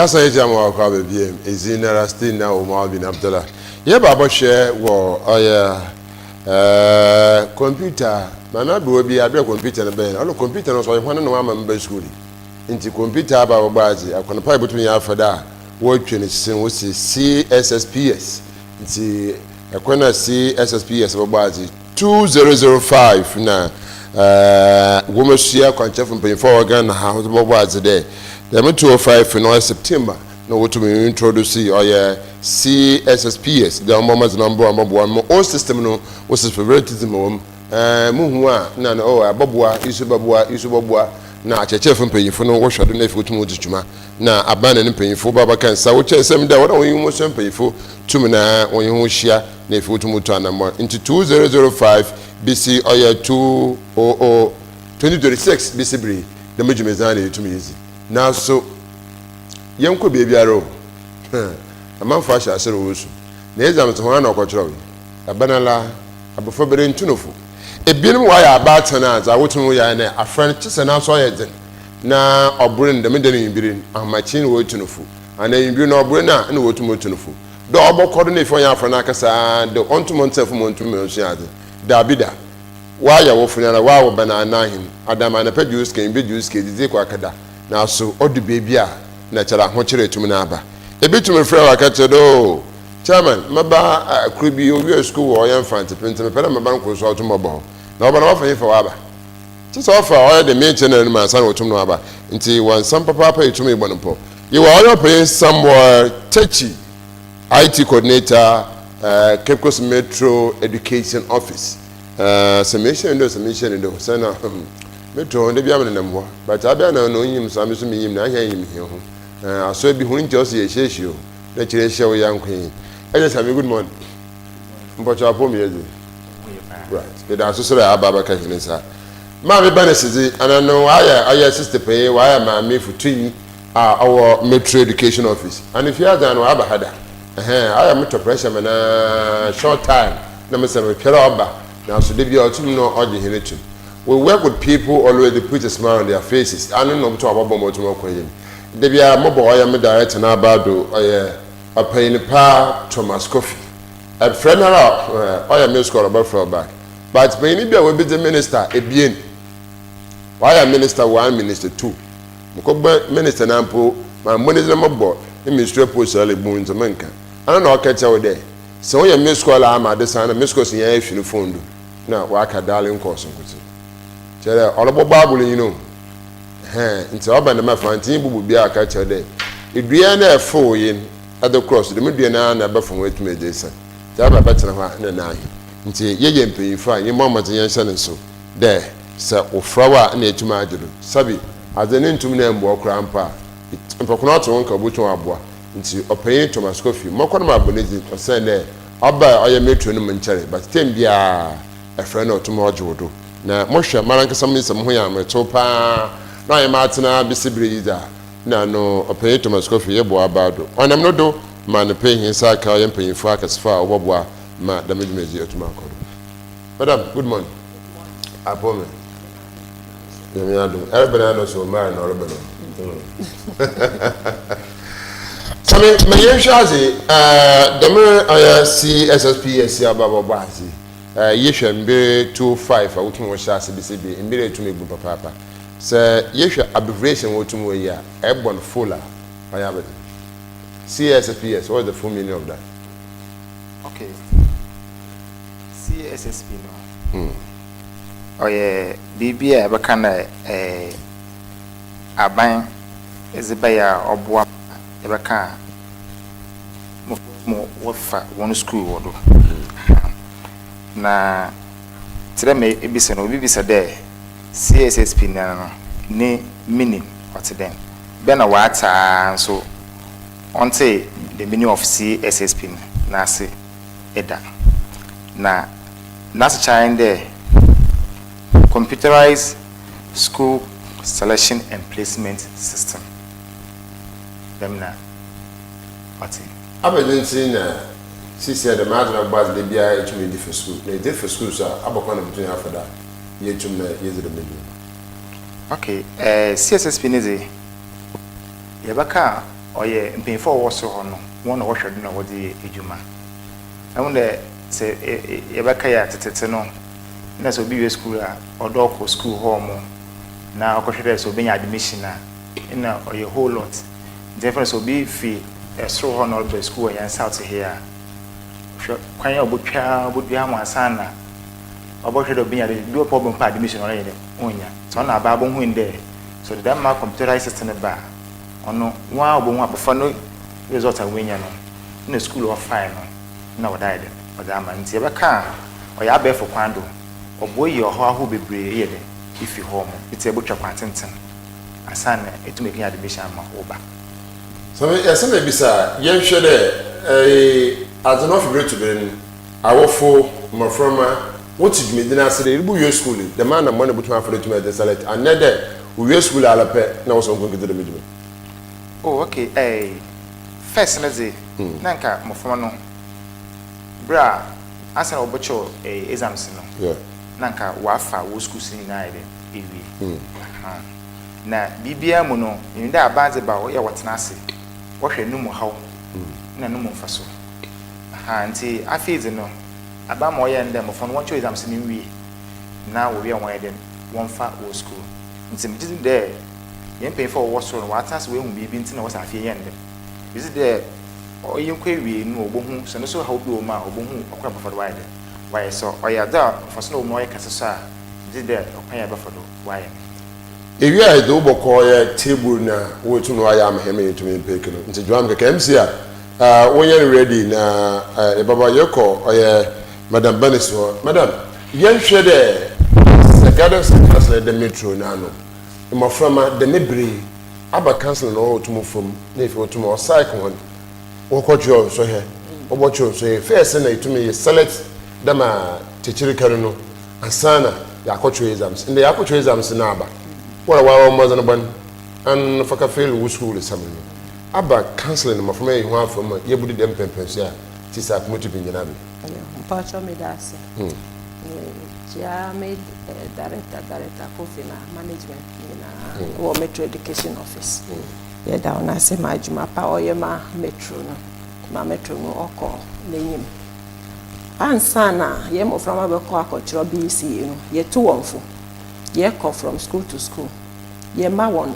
That's why I'm going to be is in Rastin now, OMAR bin ABDULLAH. Yeah, Baba share war, computer. Mama will be a computer and a band. All computer was one and one member school. Into computer about Bazi, I can pay between Alpha, working is CSSPS. It's a corner CSSPS of Bazi 2005 now. Woman share contract from paying for again, how was the day. The 205 in September. No, what to be introduced CSSPS. The moment number one all system no was favoritism. Muhua, Nana, Babua, Isubabua, na church from paying for no wash at the Nefu to Mutuma. Now, abandoning paying for Babacan, so which is some day what you must pay for 2 minutes when you share Nefu to Mutana into 2005 BC or 2036 BC. The major mezani to me easy. Now, so young could be a row. A man fash as a rose. There's a one or control. A banala, a before being tunofu. A bin wire about tonight, I would know a friend just an outside. Now, or bring the middle in Birin, and my chin would tunofu. And then you know, Brena and would to Motunofu. The obo coordinate for your Franacasa, the on to Monte for Montumiosiad. Dabida. Why you offering a wow banana him? Adam and a pet use can be used, Kizikakada. Now, so, all the baby are natural, watcher to Manaba. A bit to my friend, I catch it. Oh, Chairman, Maba could be your school or young fan to print a pen of my bank was automobile. No, but offer for Abba. Just offer all the mention and my son to Naba until one some papa pay to me one po. You are all paying somewhere TAKYI, IT coordinator, Cape Coast Metro Education Office. Submission and submission in the Senate. Metro and the Biaman number, but I don't know him, so I'm assuming him. I hear him here. I saw be willing to see a issue. Let you show young queen. I just have a good morning. But your poem is right. It also a Baba Kakinesa. Mammy BERNICE, and I know I assist the pay why am I made for twin our Metro Education Office. And if you are done, I am Metro Pressure man a short time. Number 7 Keraba. Now, so they be out to know all the heritage. We work with people already put a smile on their faces. I don't know to about more to more. They be a mobile. I am a director now about a paying pa Thomas Coffee. A friend I am a scholar about for back. But maybe I will be the minister a bien. Why am minister 1, minister 2? Minister Nampo, my money is a mobile. The ministry post early boons a manka. I don't know catch our day. So you miss scholar am at the sign of Miss Cossin if you phone. Now, work a darling course. All about Bible, you know. It's all by the Mafantin will be a catcher day. If we are there 4 in at the cross, the Mediana never from where to me, Jason. Tell my better than I. Until ye pay fine, your mamma and son and so. There, sir, or flower near to my dear. Sabi, as an into name walk grandpa. It's a coconut to Uncle Button Abwa. Until a paying Thomas Coffee, more on my bonnet or send there. I'll buy all your matron and cherry, but ten be a friend or tomorrow Jodo. Now, Moshe, Maranka some way I'm a topa. Now I'm Martina Bissibreeder. Now, no, a pay Thomas Coffee, a boy about. On I'm not do, man, paying his cycle and paying for as far over my damage measure to my code. Madam, good morning. I promise. Everybody knows you're married or rebel. So, my young Shazi, the mere CSSPS, Baba Bazi. Yesha mbe 25 a wutu shasi BCB immediately to me papa. So yesha abbreviation wutu mo ya ebon fuller. Ayabet. CSSPS, what is the full meaning of that? Okay. CSSP no. Oh yeah, BB e baka na aban ezebaya obwa e baka mo wofa one school wodo. Na tire me ebisa no bibisa de CSSP na ne meaning what then be na wata so onte the meaning of CSSP na say eda na that's child there computerized school selection and placement system them na what abedensi na sisi the matter of bus they be a to me different school they different schools are abakwana between after that ye to me ye the middle okay CSSP ne ye baka ɔyɛ mpanyinfoɔ a wɔwɔ so hɔ no wɔn na wɔhwɛ do na wɔde adwuma ɛho dɛ sɛ yɛbɛka yɛ atetete no na sɛ obi wie school a ɔdɔ ɔkɔ school hɔ mo na ɔkɔhwɛ dɛ sɛ obɛnya admission a na ɔyɛ whole lot nti ɛfɛ sɛ obi fi ɛsoro hɔ na ɔbɛ school wɔ yɛn south here a hwɛ kwan a ɔbɛdua mo asa na ɔbɛhwɛ dɛ obɛnya de bi ɔpɔ ɔbɛn pa admission ɔyɛ dɛ ɔnya sɛ ɔna aba abɔhu dɛ so the dama computerized system ba ɔno wɔn a ɔbɛhu abɔfra no result a wɔnya no na school ɔfae no na ɔda yɛ dɛ ɔda ama nti yɛbɛka ɔyɛ abɛɛfo kwan do ɔbɔ yi ɔhɔ aho bebree yɛ dɛ ifi hɔ mo eti ɛbɛtwa kwan tenten asa na etumi kenya admission ama ɔba so yɛsɛ na bisa yɛnhwɛ dɛ adeno fibrate ben awofo maframa woti dwumedina ase dɛ ibu yo school the man na money butuma afro tuma de select another we yo school ala pɛ na wo so nko gidere medwuma oh okay first na ze na nka maframa no bra asa na obocho exams no yeah na nka wafa wo school sin na ide ewie na bibia mu no nda abaze ba wo yɛ wɔtena ase wo hwɛ numu haw na numu mfaso nti afeed no aba ma ɔyɛ ndɛ mofo no wɔn cho exams ni wie na wo wie wɔn yɛ den wɔn fa wo school nti me gidi dɛ yɛn pay for wo so no wata se we hu bibi nti na wo sa afie yɛ ndɛ gidi dɛ ɔyɛ nkɔ wie no obohu so no so haw bi o ma obohu ɔkɔ bafo do wayɛ den wayɛ so ɔyɛ da faso no mo ɔyɛ kasa so a gidi dɛ ɔkwan yɛ bafo do wayɛ ewi a do bɔkɔ yɛ table na wo tu no ayɛ amaheme yɛtumi mpeke no nti dwam keke MC a wonyɛ ready na baba yɛkɔ ɔyɛ madam BERNICE ho madam yɛnhwɛ dɛ the guidance council the metro na no maframa the nebre aba council no otumo fom na ife otumo cycle one wokɔtwo so he obɔtwo so he first na itumi select dama teaching kanu no asana yakɔtwo exams inde yakɔtwo exams na aba wala wa mo zan ban an faka fail wo school samu aba counseling no maframa yi ho afom yebudi dem pempenso a ti sa komoto bi nyina bi mpacho me dase made director kofina management na wo metro education office ye down na se majuma pa oyema metro no ma metro no oko lenyim ansa na ye mo from abeko akotro BC no ye to wonfo ye come from school to school ye ma won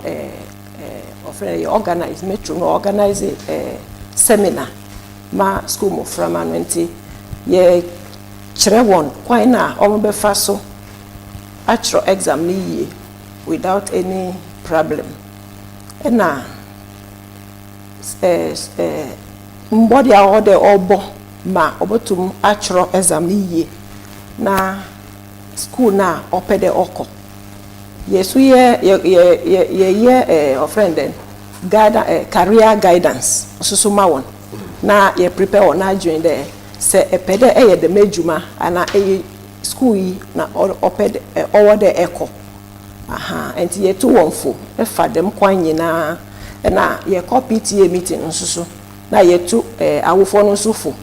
offer organize metro no organize seminar ma school mo from anwenti ye chere won kwan na omobefa so atro exam ni yie without any problem na mbodi a ode obo ma obotum atro exam ni yie na school na opede oko yesu ye offended career guidance so ma won na ye prepare on na join there se epede eye de medjuma ana eye school yi na opede owo de eko enti ye to wonfo e fa dem kwan nyina na ye copy PTA meeting nsusu na ye to awofo no nsufo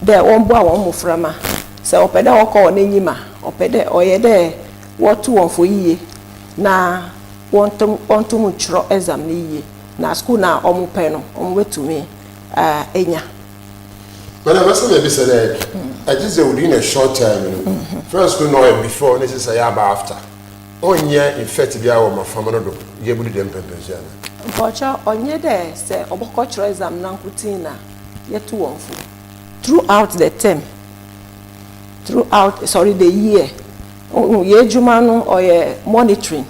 de won bo a won moframa se opede okọ na nyima opede oye de wo to wonfo yiye na wontum chro exam ni yiye na school na omupe no omwetumi enya. But I must be said, I just say within a short time, first school no before, necessary after. On year in fact, be our family, you able to them pension. Bocha onye there say obokochro exam na nkutina yet to one full throughout the term, the year. Ye juma no or ye monitoring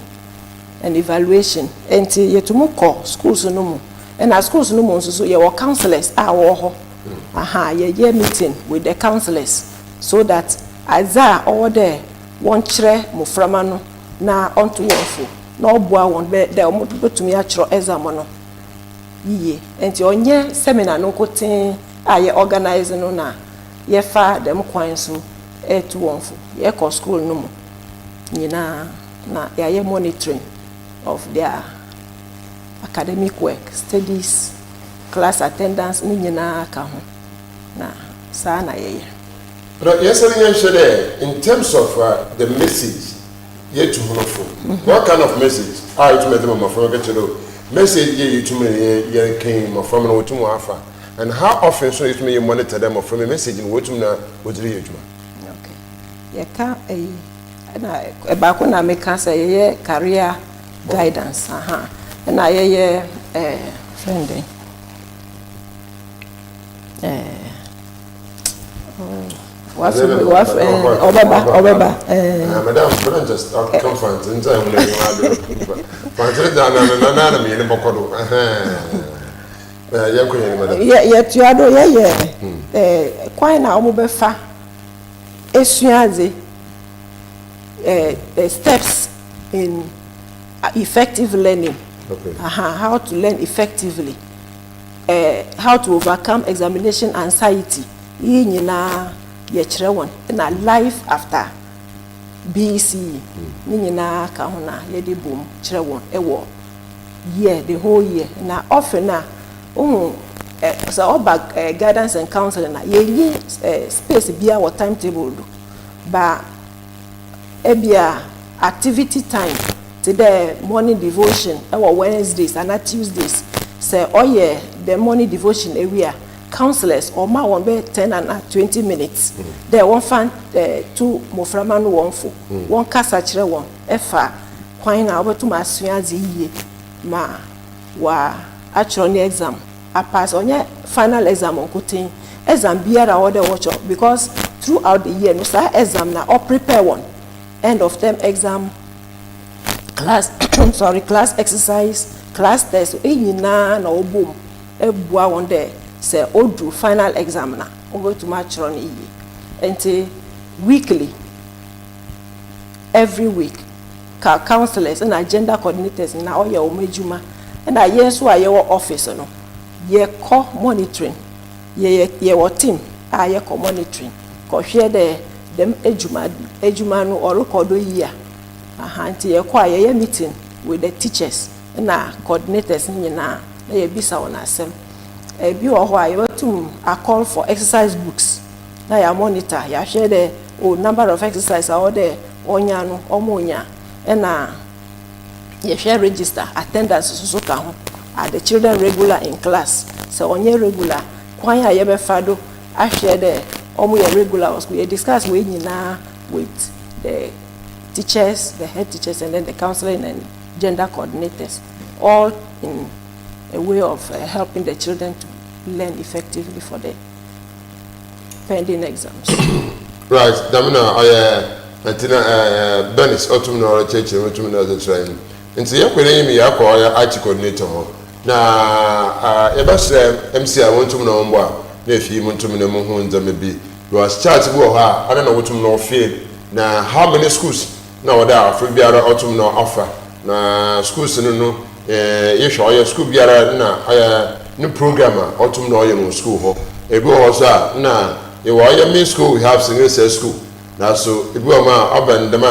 and evaluation enti yetumu schools no mu and as schools no mu so ye were counselors wo ye meeting with the counselors so that aza all there one chere moframa no na onto wonfo na obua won be de omotubetumi a chiro exam no yiye enti onye seminar no koten ye organize no na ye fa dem kwan so to wonfo ye ko school no mu nyina na ye monitoring of their academic work, studies, class attendance ni nyina ka ho na sa na ye. But yes, in terms of the message yet to honor what kind of message are you to make them from get to know message you to me you came from no to afa and how often so it me monitor them from a message in what na wodiri adwuma. Okay. Ye ka na ba ko na make say ye career guidance na ye friend Obeba. Madam, but just conference in time when you are. But na me in Bokodo. Yet you are quite now Mobefa. Esuaze steps in effective learning. Okay. How to learn effectively. How to overcome examination anxiety. Yina yechire won na life after BECE ni na ka ho na ye de bom chire won ewo year the whole year na often na so oba guidance and counseling na ye space bia what timetable do ba ebia activity time to the morning devotion ewo Wednesdays and Tuesdays say oye the morning devotion area counselors or ma won be 10 and 20 minutes there one fan two moframa no one fo one kasa kire won efa kwan na obetu ma suaze yie ma wa actually exam a pass onye final exam on kotin exam biara order watch up because throughout the year no say exam na or prepare one end of term exam class class exercise class test enyina na obom ebua won there say odu final exam na over to match on until weekly every week counselors and agenda coordinators na all your omejuma and yes so ayewo office no ye co monitoring ye team ye co monitoring ko hwe dem ejuma no or record year until ye kwa ye meeting with the teachers na coordinators nyina na ye bisa on asem bi o ho ayewatum a call for exercise books na ya monitor ya share the number of exercise or the onya no omonya na ye share register attendance so ka ho are the children regular in class so onye regular kwan ya ye be fado a share the omo ye regular was we discuss we nyina with the teachers, the head teachers, and then the counseling and gender coordinators, all in a way of helping the children to learn effectively for the pending exams. Right, Damina, BERNICE, autumnal church, autumnal train. And so you're going to call your IT coordinator. Now, MC, I want to know more. If you want to know more, maybe you are starting to go. I don't know what to know. Feel now how many schools now there for biara autumnal offer. Na schools no you show your school biara na new programmer autumnal your school ho. Ebi ho so na you are your main school we have single sex school. Na so ebi ma urban dem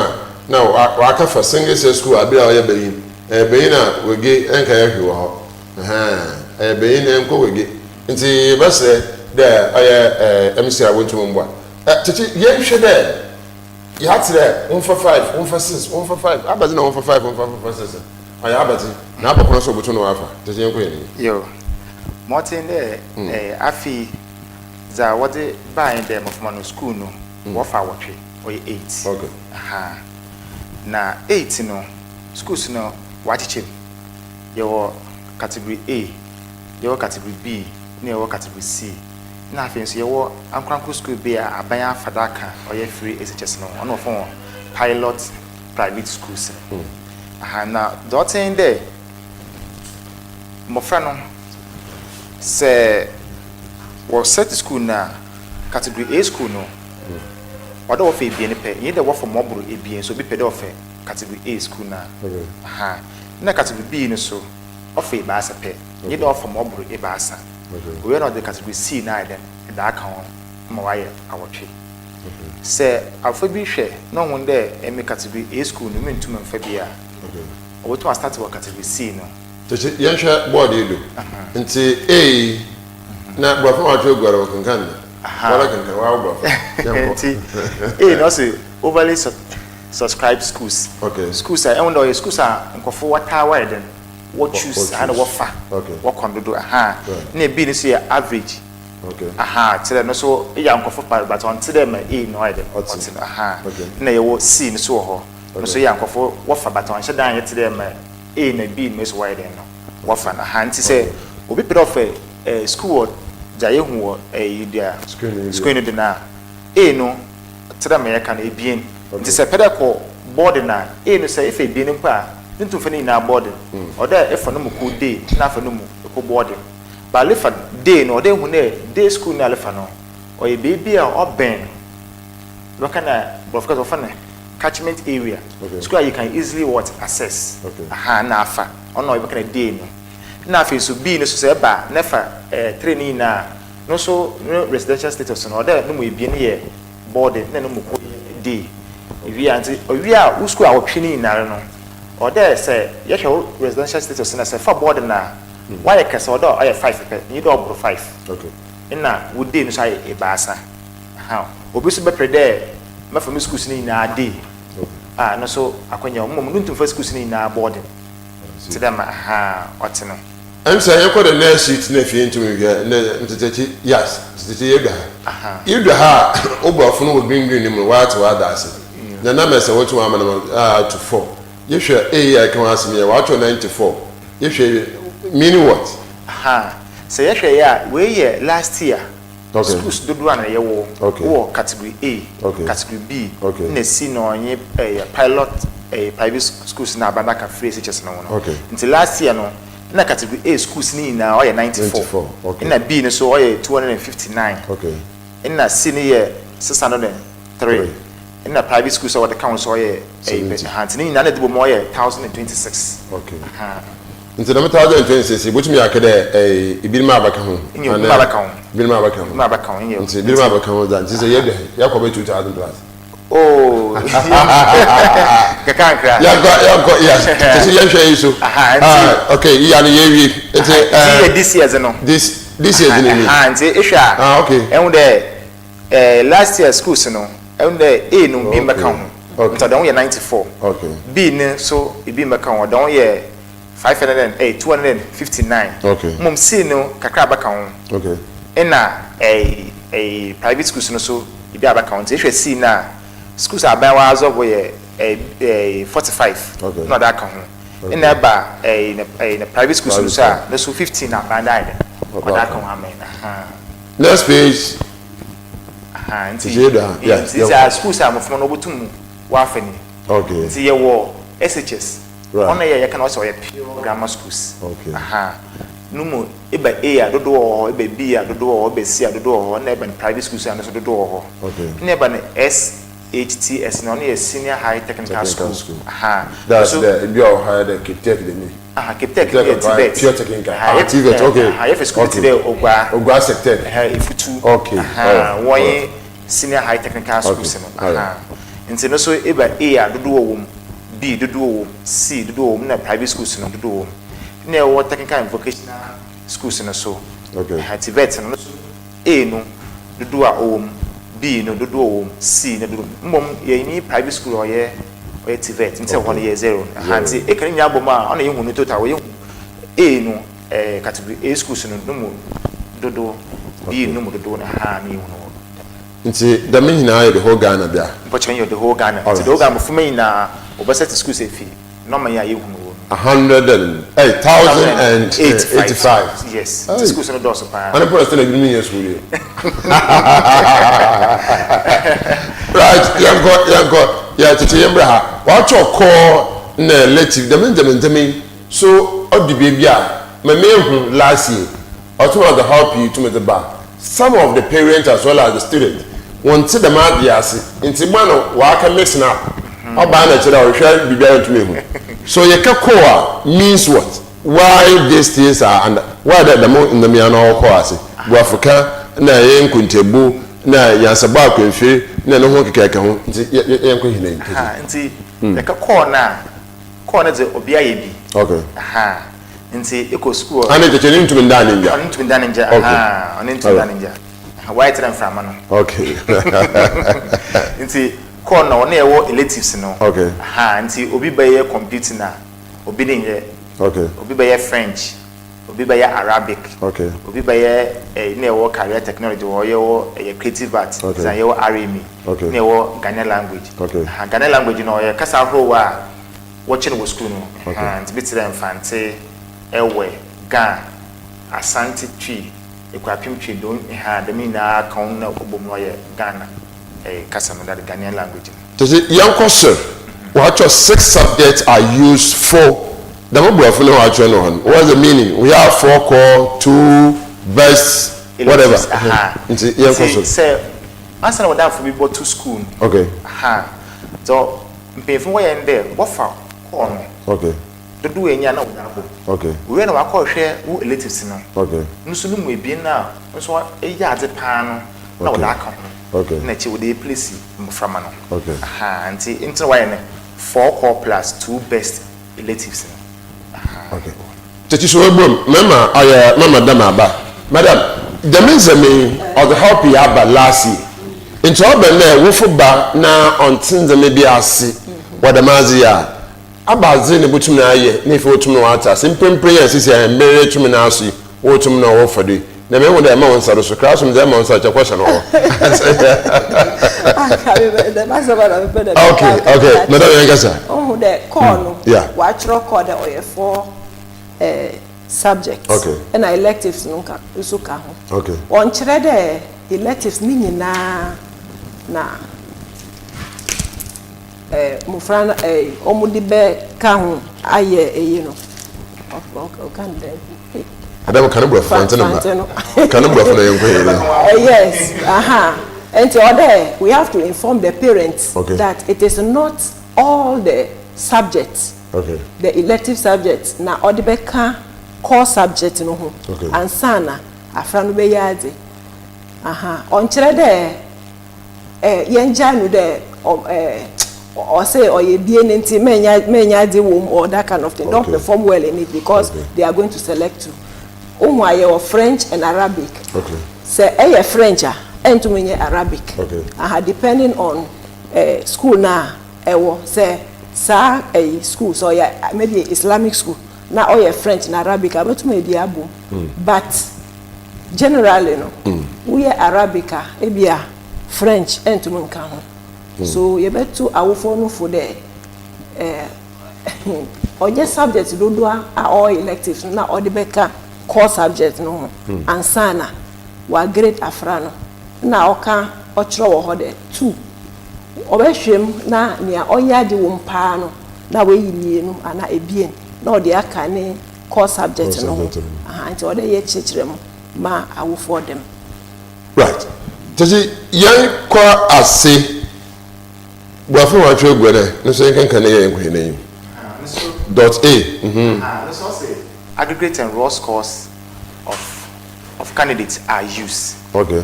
na waka for single sex school abira oya beyin. Beyin na wege enka ya hwe ho. Beyin enko wege. Nti bese there oya MC I want to mbwa. Titi ye hwe there. You had to there 1 for 5, 1 for 6, 1 for 5. Abati na 1 for 5, 1 for 6. Aya abati na abakona so butu no afa. Tete yenko ye. Yo. Martin there afi za wode buy them of manu school no. Wo fa wotwe oye 8. Okay. Aha. Na 8 no schools no wachiche. Yo category A, yo category B, ne yo category C. Na afi so yo ankranko school be abanya fadaka oye free SHS no one of pilot private schools. Na dotin there mofra no say was set school na category A school no wada wo fe bie ne pe ye de wo for mobro e bie so bi pe de wo fe category A school na na category B no so ofe ba asa pe ye de wo for mobro e ba asa we no the category C na then that account ma waye awotwe say afa bi hwe no won de emi category A school no mentum mfa bia oboto start wo category C no Tete yen hwe board e do nti A na bro fa watwe gwaro kankan wala kankan wa bro nti A no say overly subscribed schools okay schools are and schools are nkofo wata wa den what choose and what far what can do na B ni so ya average tell no so ya nkofo but until them A no ide na ye wo C ni so ho no so ya nkofo what far but on she dan ye tell them A na B ni so wide no what far na nti say obi pere of school jaye hu dia screen de na A no tell them ya kan e bien nti say pere ko board na A no say if e bien mpa ntu fani na board oda e fa no mu ko day na fa no mu ko board ba lefa day no oda hu na day school na lefa no o e baby a oben lo kana of course of na catchment area school you can easily what access na afa ono e kana day no na afa so B no so say ba na fa training na no so residential status no oda no mu e bi ne ye board na no mu ko day we anti we are school a wo twini na no or there say you show residential status na say for board na why case or do 5 pe you do 5 na would dey no say e baasa obi so be prede ma for schools ni na dey no so akwanya mo ntu for schools ni na board ti dem otino I'm saying you could the next sheet na fie ntu me na ntete yes ntete you do ha ogbafo no green ni mo what that na na me say what one man to 4 you sure I can ask me what 94 you sure meaning what say you sure we last year schools do one na wo category A category B na C no onye pilot private schools na Abandaka free SHS no until last year no na category A schools ni na 94 na B no so 259 na C ni 603 in the private schools or the council a hands in another more 1026 into the 1026 which me akede ibirima abaka ho birima abaka ho into birima abaka ho that is a yakobe 2000 plus kakanka yes you share so okay you are yewi this year no this year didn't okay and the last year schools no and the A no B account. So don't 94. B no so B account don't 508 259. Mum C no kakra account. And a private schools no so B account. If you see na schools are by was of a 45. Not that account. And ba a private schools so 15 na bandai. That account next page. Schools are from Nobutum Wafeni. See your SHS. On a year can also a pure grammar schools. No more eba A do or B do or B C do or never private schools and the door. Never SHTS, no a senior high technical school. That's the your higher keep taking me. Keep taking pure technical. I have a school today or sector. If you why senior high technical schools and so so eba A do B do C do na private schools no do na what technical and vocational schools no so TVET no A no do a B no do C no do mom ye ni private school or ye TVET until 1 year 0 hanti e kan nya boma ona ye hu no total we A no category A schools no mo do B no mo do na ni hu no nti the mean na the whole Ghana there but when you the whole Ghana the whole Ghana for me na obaset school say fee no man ya ye hu no 108,085 yes the schools no do so pa and the person agree me yes we right yeah tete yemra ha what your call na relative the mean so all the baby a me hu last year or to the help you to me the bar some of the parents as well as the students want to the mad yes into man wa can mix now oba na chira o hwe bibia to me hu so ye kakoa means what why these things are and why the mo in the me na o ko ase bu afrika na ye nkuntebu na yansaba akwenfe na no ho kekeke ho nti ye nko hina nti ye kakoa na de obi aye bi nti eko school ana je cheni ntumi ndane nja ana ntumi ndane nja ana ntumi ndane nja why tram from no nti corner na ewo electives no nti obi baye computing na obi ne Okay. Obi be French. Obi be Arabic. Okay. Obi be ne career technology or your creative arts. Okay. Say your RME. Okay. Ne Ghanaian language. Okay. Ghanaian language no your kasa ho wa watching wo school no. Okay. And bit them fancy ewe Ga Asante tree. Ekwapim tree don the mean na kan na obom no ye Ghana. Kasa no that Ghanaian language. Does it young question? What your 6 subjects are used for? The mobile phone. What's the meaning? We have 4 core, 2 best, whatever. It's a young question. Say, answer what that for people to school. Okay. So, pay for where and there. What for? Okay. To do any other. Okay. We are not call share who electives now. Okay. Nusulum will be now. So, what a yard a pan. No, that come. Okay. Nature with a place from. Okay. And see, into 4 core plus 2 best electives. Okay. Tati so ebom mama aya mama damaba. Madam, the means me or the help you have last year. Into obele wo fo ba na ontin the maybe ase. Wadamazi ya. Abazi ne butum na aye, na ife otum na wata. Simpempre yan sisi ya mere tum na aso. Wo tum na wo fodi. Na me wo da ma wonsa so class me da ma wonsa cha question ho. Okay, madam Yankasa. Oh, the call. Yeah. Watch record or 4 subjects. Okay. And electives no ka usuka ho. Okay. On chere the electives ni nyina na mufrana omudi be ka ho aye no. Kan dey. Adam can bro Fantin. Can bro for the Yes. And so there we have to inform the parents that it is not all the subjects. Okay. The elective subjects na odibeka core subject no ho. Okay. And sana afra no be yade. On chere there yenja no there or say or ye be nti menya de wom or that kind of thing. Don't perform well in it because they are going to select you. Or French and Arabic. Okay. Say French and to me Arabic. Okay. Depending on school na say school so yeah maybe Islamic school na or French and Arabic about me diabo. But generally no we Arabica ebia French and to me kan. So you better awofo no for the or just subjects do are all electives na or the beka core subject no and sana wa grade afrano na oka ochro wo hode 2 obehwem na nia oya de wo mpa no na we yimienu ana ebien na ode aka ne core subject no anti ode ye chechirem ma awofo dem. Right. Tati yan kwa ase boafo wa twa gwere no so kan na ye nkwe na dot A. Let's also say aggregate and raw scores of candidates are used. Okay.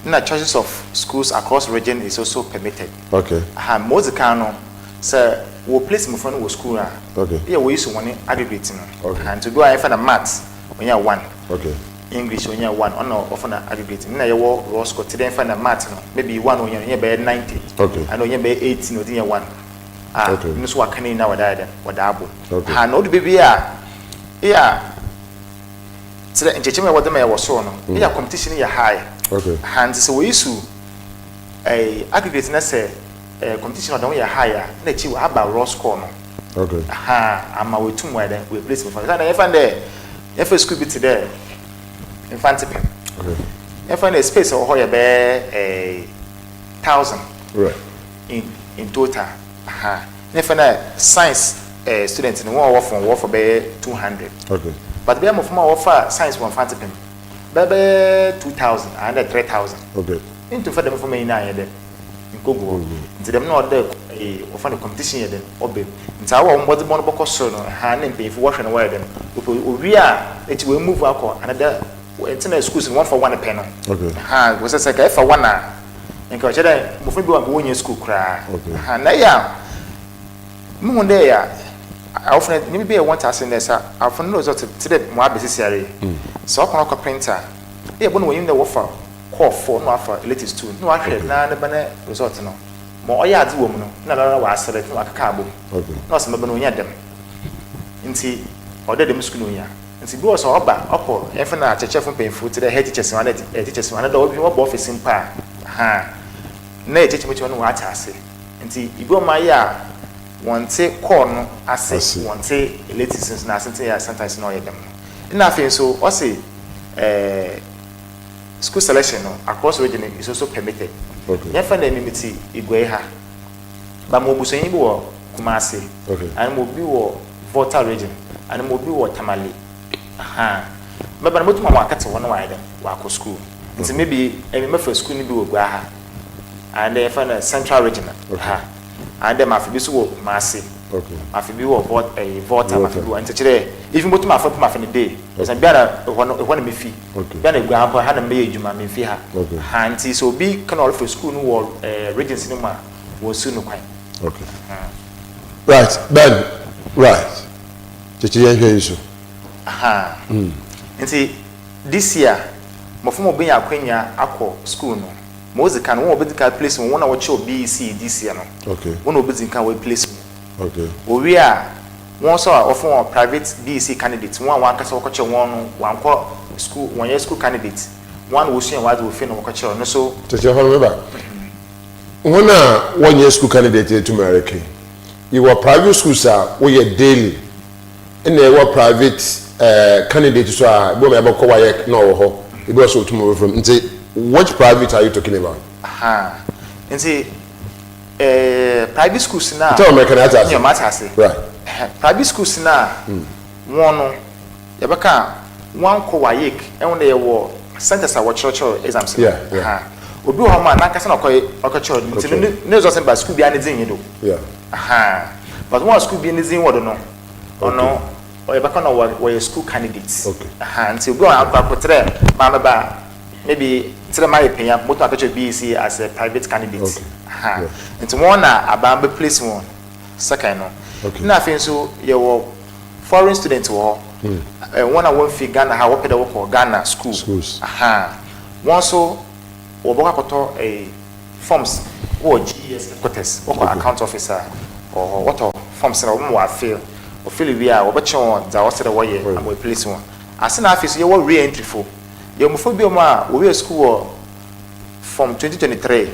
Now choices of schools across region is also permitted. Okay. Most of the canon, sir, we place in front of school. Okay. Yeah, we use one aggregating. Okay. And to do I find a maths when you are 1. Okay. English when you are 1 or no often aggregating. Now you walk raw score today find a maths maybe 1 when you are 90. Okay. And when you are 18 or you 1. Okay. You know what can you now what double. Okay. And no the baby yeah. So the entertainment what them was so no. Yeah, competition is high. Okay. And so we issue a aggregate na say competition don we higher. Na chi we about raw score no. Okay. Ama we too more than we place before. Na if and there if school bit there infant pen. Okay. If and space or how be 1,000. Right. In total. If and science students in one for be 200. Okay. But be more offer science one fancy pen. Be 2,000 and 3,000. Okay. Into for them for me now then. In Congo. Into them not there offer the competition then obey. Into our what the monoboko so no hand and pay for washing away them. We are it will move our another internet schools in 1 for 1 pen. Okay. Was a second for 1 hour. And catch that move go in school cry. Okay. And yeah. Moon there. I often maybe I want us in there, sir. I often know that today more necessary. So I can printer. Yeah, when we in the offer, call for no offer, latest 2. No, actually, na the banner result no. More yards woman, no, was select no cabo. Okay. No, some of them. nti order dem school no ya nti bi was oba okọ efe na cheche fun penfu ti the head teachers one teachers one da obi wo office mpa ha na e cheche mechi no wa ase nti ibi o ma ya wonte call no ase wonte electricians na asente ya sometimes no yedem na afi so o say school selection no across region is also permitted ya fa na enimiti igwe ha ba mo buso yin bi wo Kumasi and mo bi wo Volta region and mo bi wo Tamale aha me ba na motuma mo akate wono wa dem wa ko school nti maybe emi me for school ni bi wo gwa ha and then for the central region ha and then afi bi so wo Kumasi afi bi wo Volta afi bi wo nti kire even motuma afa ma fa ni day so biara ho na me fi biara gwa ha ha na me ejuma me fi ha ha nti so bi kan all for school no wo regions ni ma wo su no kwan Right, Ben. Right. Aha. Nti this year, mo fumo bin akwanya akọ school no. Mo zika no wo obedika place mo na wo che BEC this year no. Okay. Wo na obedika we place mo. Okay. Owi a won so ofo private BEC candidate won wan kasa wo che won no wan kọ school won ye school candidate. One wo sua wa do fe no wo che no so. Teacher follow me back. Wona one year school candidate to America. You were private schools where you daily and they were private candidates so bo me abako wa ye na wo ho e be so tomorrow from which private are you talking about? Aha. Nti private schools na tell American attacks. Yeah, matter right. Private schools na one no ye beka one ko wa yek e won dey wo centers a wo church exams. Yeah. Obi ho ma na kasa na ko church nti ne zo sen ba school bia ne din yedo. Yeah. Aha. But one school be anything what no. Or no. Or you back on where school candidates. Okay. Aha. And so go and portray mama ba maybe tell my opinion motor to BEC as a private candidate. Okay. Aha. Yeah. And to one abambe place one. Second no. Okay. Na fin so you foreign students wo. One won fi Ghana how we work Ghana schools. Aha. One so oboka koto forms or GES quarters or account officer or what forms na wo wa fill or fill we are obeche won za wo se the way am we place one as na office you re entry for you mo bi ma we school from 2023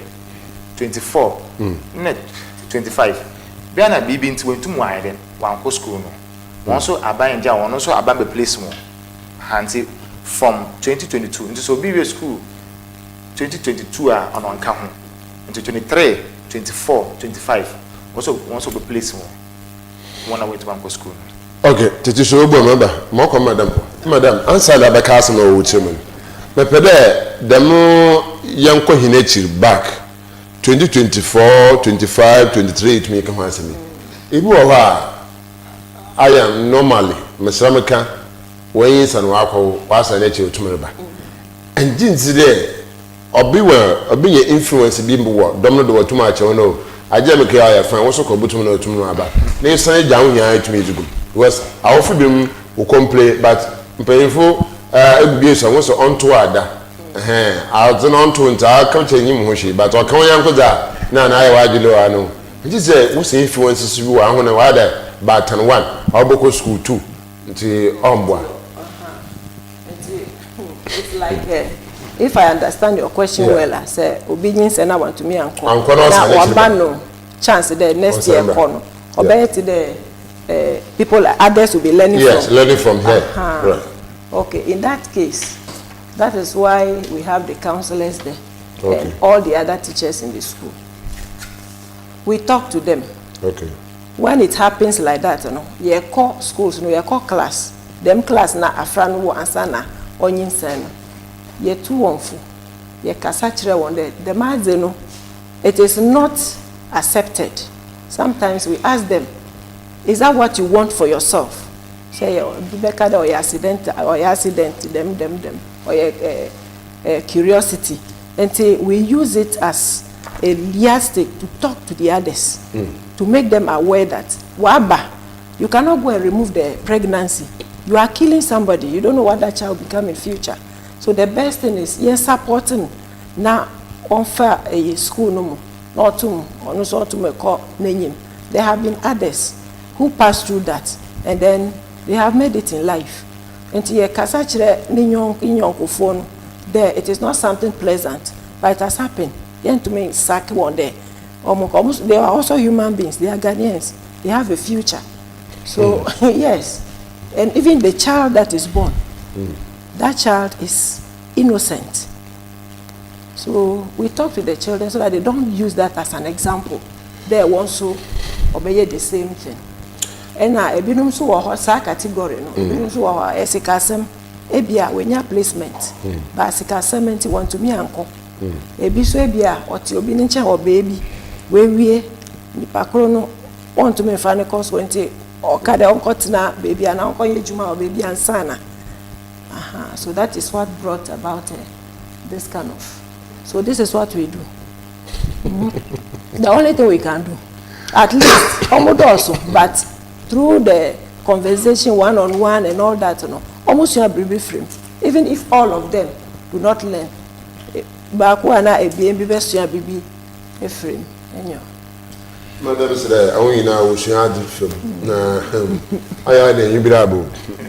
24 net 25 bia na bibi nti wentum wa iden wan ko school no won so aban ja won so aban be place one hanti from 2022 nti so bi school 2022 on ka ho into 23, 24, 25. Also be place one away to bank school. Okay, Titi so bo remember. Mo come madam, answer that back as no wo chairman. Me pede dem yanko hinechir back 2024, 25, 23 it me come answer me. Ibu wo I am normally mesrameka when yin san wa ko wasa na che otumreba. And jinsi there obi ye influence bi mbo domno do watuma ache wono aje me ka ya fan wo so ko butum na otum no aba na san ja ho nya atumi dugum because awofu bim wo complain but mpayifo egubie so wo so onto ada azo no onto nta ka chenyim ho hwe but o kan yanko za na aye wagilo ano nti se wo se influence so bi wa ho na wa da batan 1 oboko school 2 nti ombwa it's like if I understand your question well, I say obedience and I want to me and call. Now, no chance the next year corner. The people others will be learning from. Learning from here. Right. Okay, in that case, that is why we have the counselors there and all the other teachers in the school. We talk to them. Okay. When it happens like that, you call schools, you call class. Them class na afran wo ansana onyin sen. Ye too wonfu. Ye kasa kire won the maze no. It is not accepted. Sometimes we ask them, is that what you want for yourself? Say because or your accident them or your curiosity. And we use it as a yardstick to talk to the others, to make them aware that waba, you cannot go and remove the pregnancy. You are killing somebody. You don't know what that child will become in future. So the best thing is supporting now unfair a school no more. Not to or no sort to make name. There have been others who passed through that. and then they have made it in life. And to kasa chire ni nyonko phone there, it is not something pleasant, but it has happened. Yen to me sack one day. Almost they are also human beings. They are Ghanaians. They have a future. So yes, and even the child that is born, that child is innocent. So we talk to the children so that they don't use that as an example. They want to obey the same thing. And I binum so wa sa category no. Binum so wa esikasem ebia wenya placement. Ba esikasem enti want to me anko. Ebi so ebia oti obi ni nche baby we wie nipa kro no want to me fa ne course enti okade onkotina baby ana onko yejuma baby ansana. So that is what brought about this kind of. So this is what we do. The only thing we can do, at least, almost also, but through the conversation one-on-one and all that, almost you are baby frame. Even if all of them do not learn, back when I be best you are baby frame. Madam said, I only know she had the film. I had a new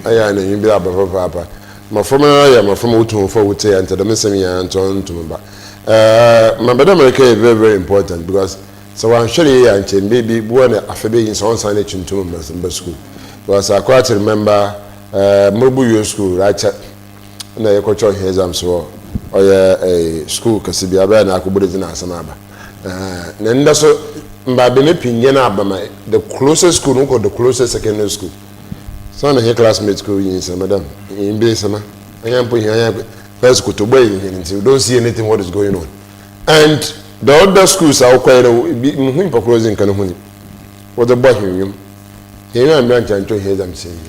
I had a new papa. My former for would say, and the missing and on to me. My America is very, very important because so I'm sure you and maybe one affiliate in some signage in two members in school. Because I quite remember Mobu school, right? And I coach on his arms or a school because be a bad Akubudis in Asamaba. And that's by Benepin, the closest school, or the closest secondary school. Son of her classmate school in Madam in Besama. I am putting first go to way until you don't see anything what is going on. And the other schools are quite for closing Kanahuni. What about him? Here I'm not trying to hear them saying.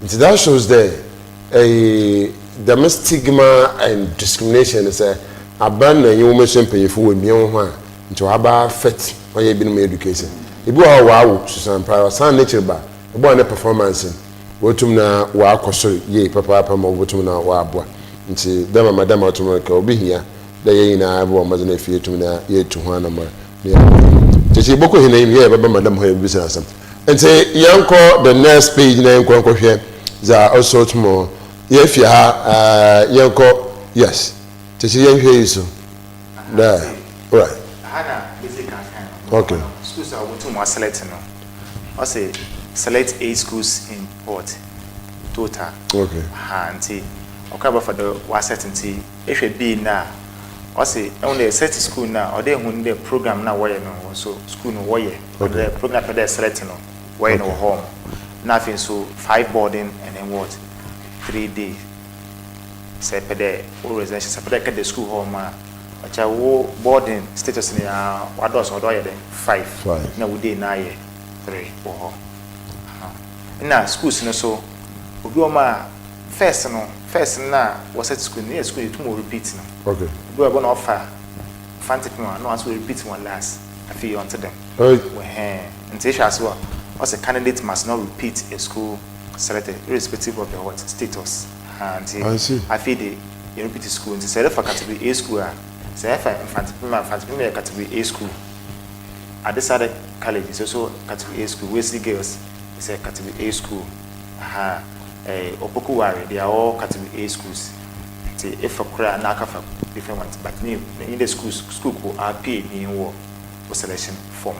That shows there the stigma and discrimination is a abandon you mention pay for me on to have fit or you been education. If you are wow, Susan Prior, son nature bar, about the performance. Wotumna wa akoso ye papa ma wotumna wa abua nti dama madam otumaka obi hia da ye na abo ma na fie tumna ye tu ho na ma tete boko hina ye baba madam ho ebi sana sam nti yanko the next page na yanko hwe za also tumo ye fie ha yanko yes tete ye hwe yiso da right hana basic kind. Okay. Schools are wotumwa select no I say select 8 schools in Port total. Okay. Auntie, okay, for the was certainty. If it be now, I say only a set school now, or they when the program now where no so school no where the program for the selecting no where no home. Nothing so 5 boarding and then what 3 days. Say per day or residential separate the school home. Which I boarding status in what does or 5. Now we did 9 3 or na schools no so obi o ma first na was at school near school to more repeat no okay we are going to offer fantastic one no as we repeat one last I feel onto them and as well as a candidate must not repeat a school selected irrespective of the what status and I feel the repeat school and say for category A school say for fantastic category A school at this other college is also category A school Wesley girls is a category A school. Opokuwari, they are all category A schools. If a crowd knock for different ones, but in the school will are paid in war for selection form.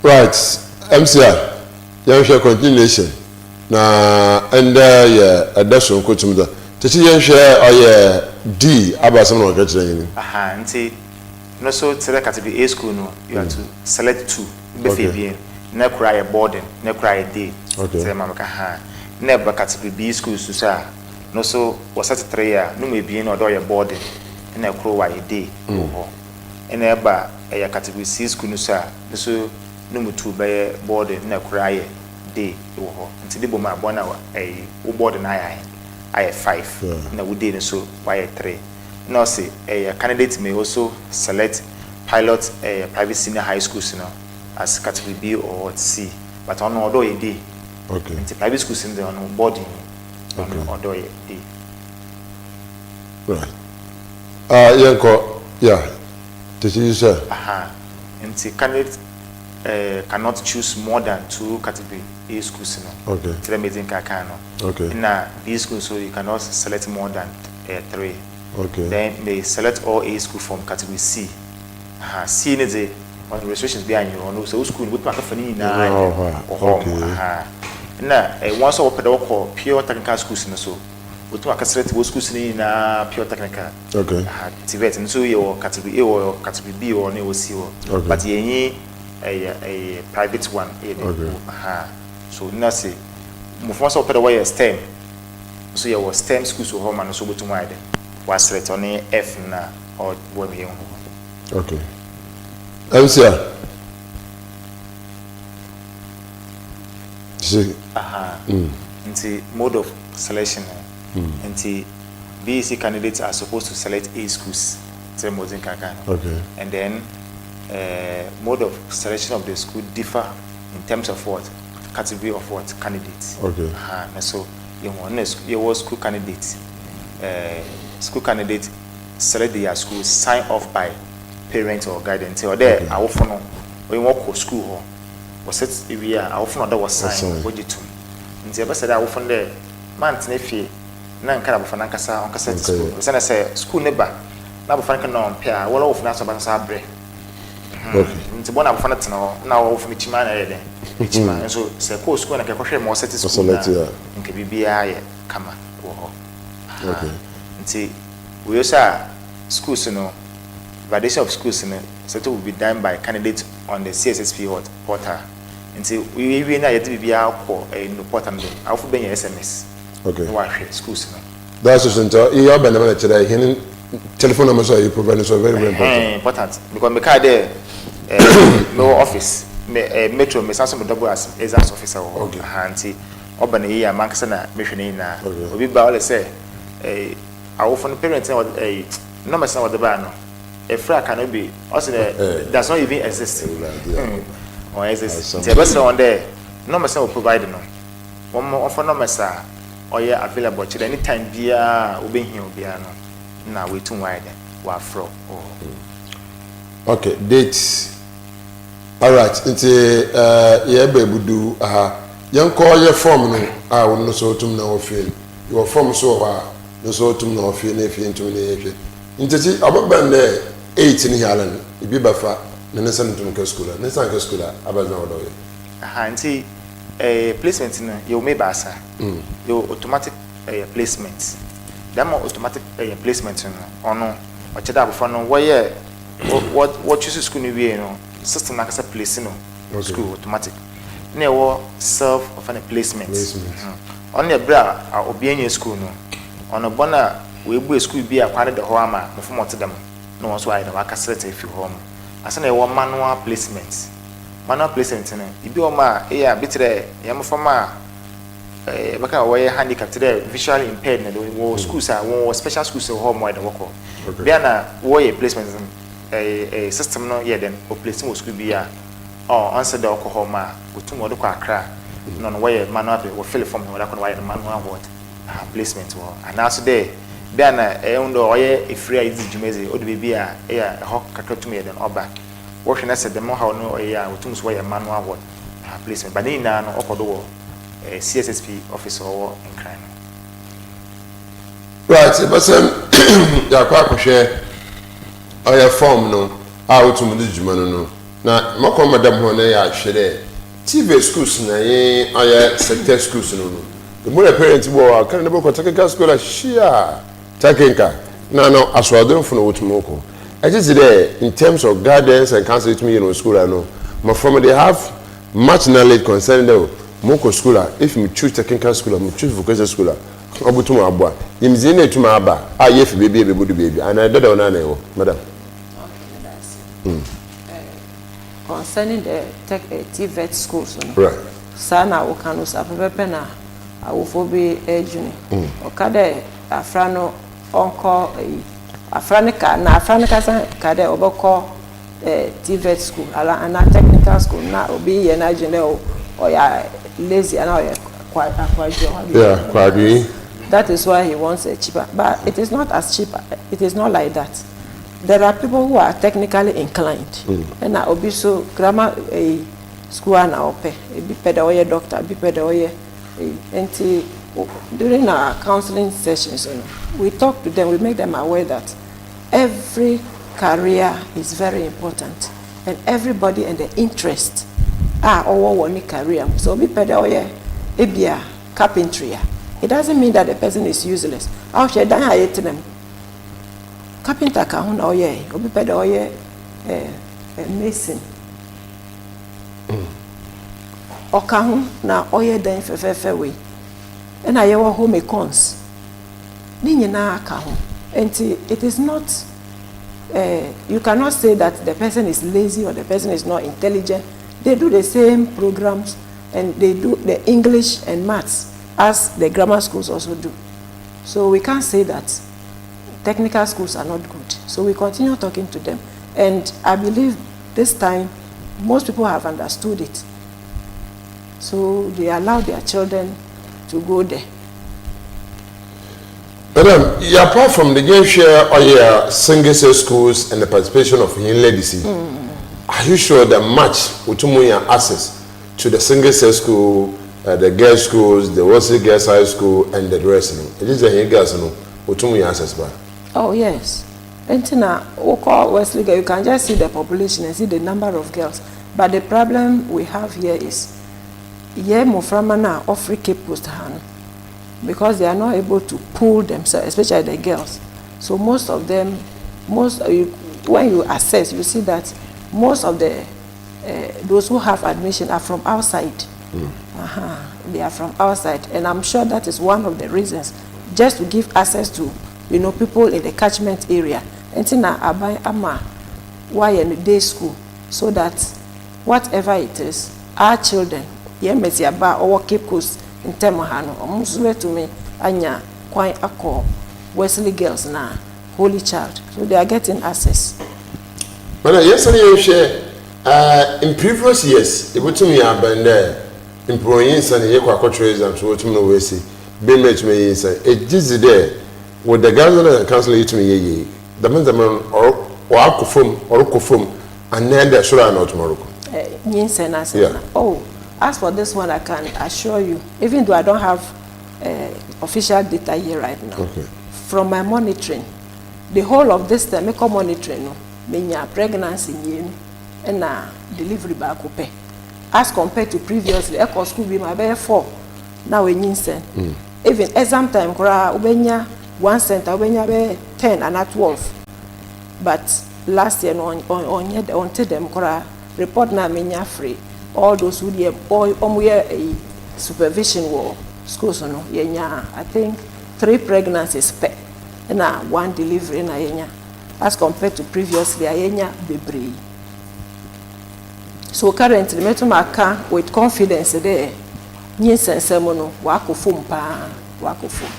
Right, MCR, you share continuation. Now, and yeah, addition coach me that. Did you share or D about someone getting? And say, no, so select category A school, no, you have to select 2. Okay. Ne cry a boarding, ne cry a day. Okay. Say mama ka never category B schools to say no so was at 3 year no may be in or your boarding and a crow a day. And ever a category C school no sir so no 2 by boarding ne cry a day until the boma bona a boarding I 5 na we did so why 3. Now say a candidate may also select pilot a private senior high schools as category B or C, but on order a day. Okay. And the private schools in the on boarding on order a day. Right. Yanko, yeah. Did you say? And the candidate cannot choose more than 2 category A schools. Okay. To them, okay. Now, these schools, so you cannot select more than 3. Okay. Then they select all A school from category C. C is the restrictions behind you. So school would make a funny okay. Now, once our pedagogical pure technical schools in so, we make a select those schools in pure technical. Okay. TVET and so your category A or category B or no C. But you a private one. Okay. So now say, once our pedagogical STEM. So your STEM schools so home and so go to my was select on F na or what we okay. MC. Into mode of selection. Into BEC candidates are supposed to select A schools. Okay. And then mode of selection of the school differ in terms of what category of what candidates. Okay. And so your school candidates. School candidates select their school, sign off by parents or guardians. Or there, I often know when you walk to school, was set area, I often know that was sign what you do. In the best, I often there, man's nephew, none can have an ankasa on cassette school. Send us a school neighbor, now before I can know, pair, well off Nassau Bansabre. Into one of Fanat now often each man, and so say post school and I can share more satisfied in KBBI, Kama. Okay. See, we also have schools, validation of schools, settle will be done by candidates on the CSSPS portal. And see, we even have to be our portal. I'll be SMS. Okay. Schools. That's just you have been today. Telephone numbers are you providing so very important. Because my car there, no office, metro, me some double as exam officer. Okay. And see, open here, Mankasana, mission na. We be all say. I often parents know no matter what the ban. A frack cannot be also does not even exist. Or exist. The best one there, no matter what provide no. One more often no matter or yeah available to any time be obeying him be no. Now we too wide fro. Okay, dates. All right, into yeah baby do young call your form no I will not so to know feel your form so no so to no feel if you into the into about band 8 in Highland if you bafa na nesa to school nesa school about now do anti a placement you may basa your automatic placement that more automatic placement on or cheda before no where what choose school ni we no system na kasa place no school automatic na self of an placement on the bra obi school no on a bona we bu school bi akwade de ho ama mo fo mote dem no won so ayi na waka select if you home asa na manual placement no ibi o ma e bitre ye mo fama baka we handicap today visually impaired na wo schools wo special schools ho mo da woko bia na wo ye placement a system no ye den o place mo school bi answer the alcohol ma otum wo do kwa akra no we manual we fill form we da ko we manual what placement wo and also there bia na ndo oye e free ID jumeze o de bi a ho kakra tum ye den oba wo hwe na se dem how no oye otum so we manual what placement but na no okodo wo CSSP officer or in crime. Right, but ya kwa share oya form no how to manage no na mako madam ho na ya hwere TV schools na ye oya sector schools no the more parents wo kan na boko technical school shia takenka na no aswadon fo no wotumoko I just there in terms of guidance and counseling to me in school no my from they have much knowledge concerning them moko school if you choose technical school or choose vocational school obutumu abua yimzi na etuma aba yefi baby baby and I don't know na ewo madam concerning the TVET schools right sana wokanus apepepe na awofobi ejuni okade afrano onko afranika na afranika san kade oboko TVET school ala ana technical school na obi ye na jene o ya lazy and quite quite that is why he wants a cheaper, but it is not as cheap. It is not like that. there are people who are technically inclined. And I also grammar school and ope, be pedagogy doctor, be pedagogy. And during our counseling sessions, we talk to them, we make them aware that every career is very important, and everybody and the interest are all one career. So be pedagogy, be a carpentry. It doesn't mean that the person is useless. I'll share that I ate them. Carpenter can or ye, or be pedagogy, mason. Or can now oye then fair way. And I have home econs. Ninyana account. And it is not, you cannot say that the person is lazy or the person is not intelligent. They do the same programs and they do the English and maths as the grammar schools also do. So we can't say that technical schools are not good. So we continue talking to them. And I believe this time most people have understood it. So they allow their children to go there. Madam, apart from the game share or your single sex schools and the participation of young ladies, are you sure that much Utumuya access to the single sex school, the girls' schools, the Wesley Girls High School, and the rest? It is a young girls no Utumuya access bar. Oh yes. And now, Wesley, you can just see the population and see the number of girls. But the problem we have here is, Muframana offer Cape Coast hand because they are not able to pull themselves, especially the girls. So most of them, when you assess, you see that most of the those who have admission are from outside. They are from outside, and I'm sure that is one of the reasons, just to give access to people in the catchment area. And now Abai Ama, why in the day school, so that whatever it is, our children. Yemesi aba or Cape Coast in Temohano, or Muswe to me, Anya, quite a call, Wesley Girls now, Holy Child. So they are getting access. But yesterday you share in previous years, it would to me have been there, employees and equatorials and so to me, we say, be much me inside. It is there with the governor and council to me, the man or Akufum or Kufum, and then the Shura not tomorrow. Oh. As for this one, I can assure you, even though I don't have official data here right now, from my monitoring, the whole of this time, I come monitoring, meaning pregnancy and delivery back pay. As compared to previously, eco school be my bare 4, now we need send. Even exam time, ubenya 1 cent, ubenya be 10 and not 12. But last year, on them, report na menya free. All those who have a supervision war schools, I think 3 pregnancies per and 1 delivery in Ayenya, as compared to previously Ayenya Bebri. So currently, Metumaka with confidence there, Yes, and Semono, Wakufum pa, Wakufum.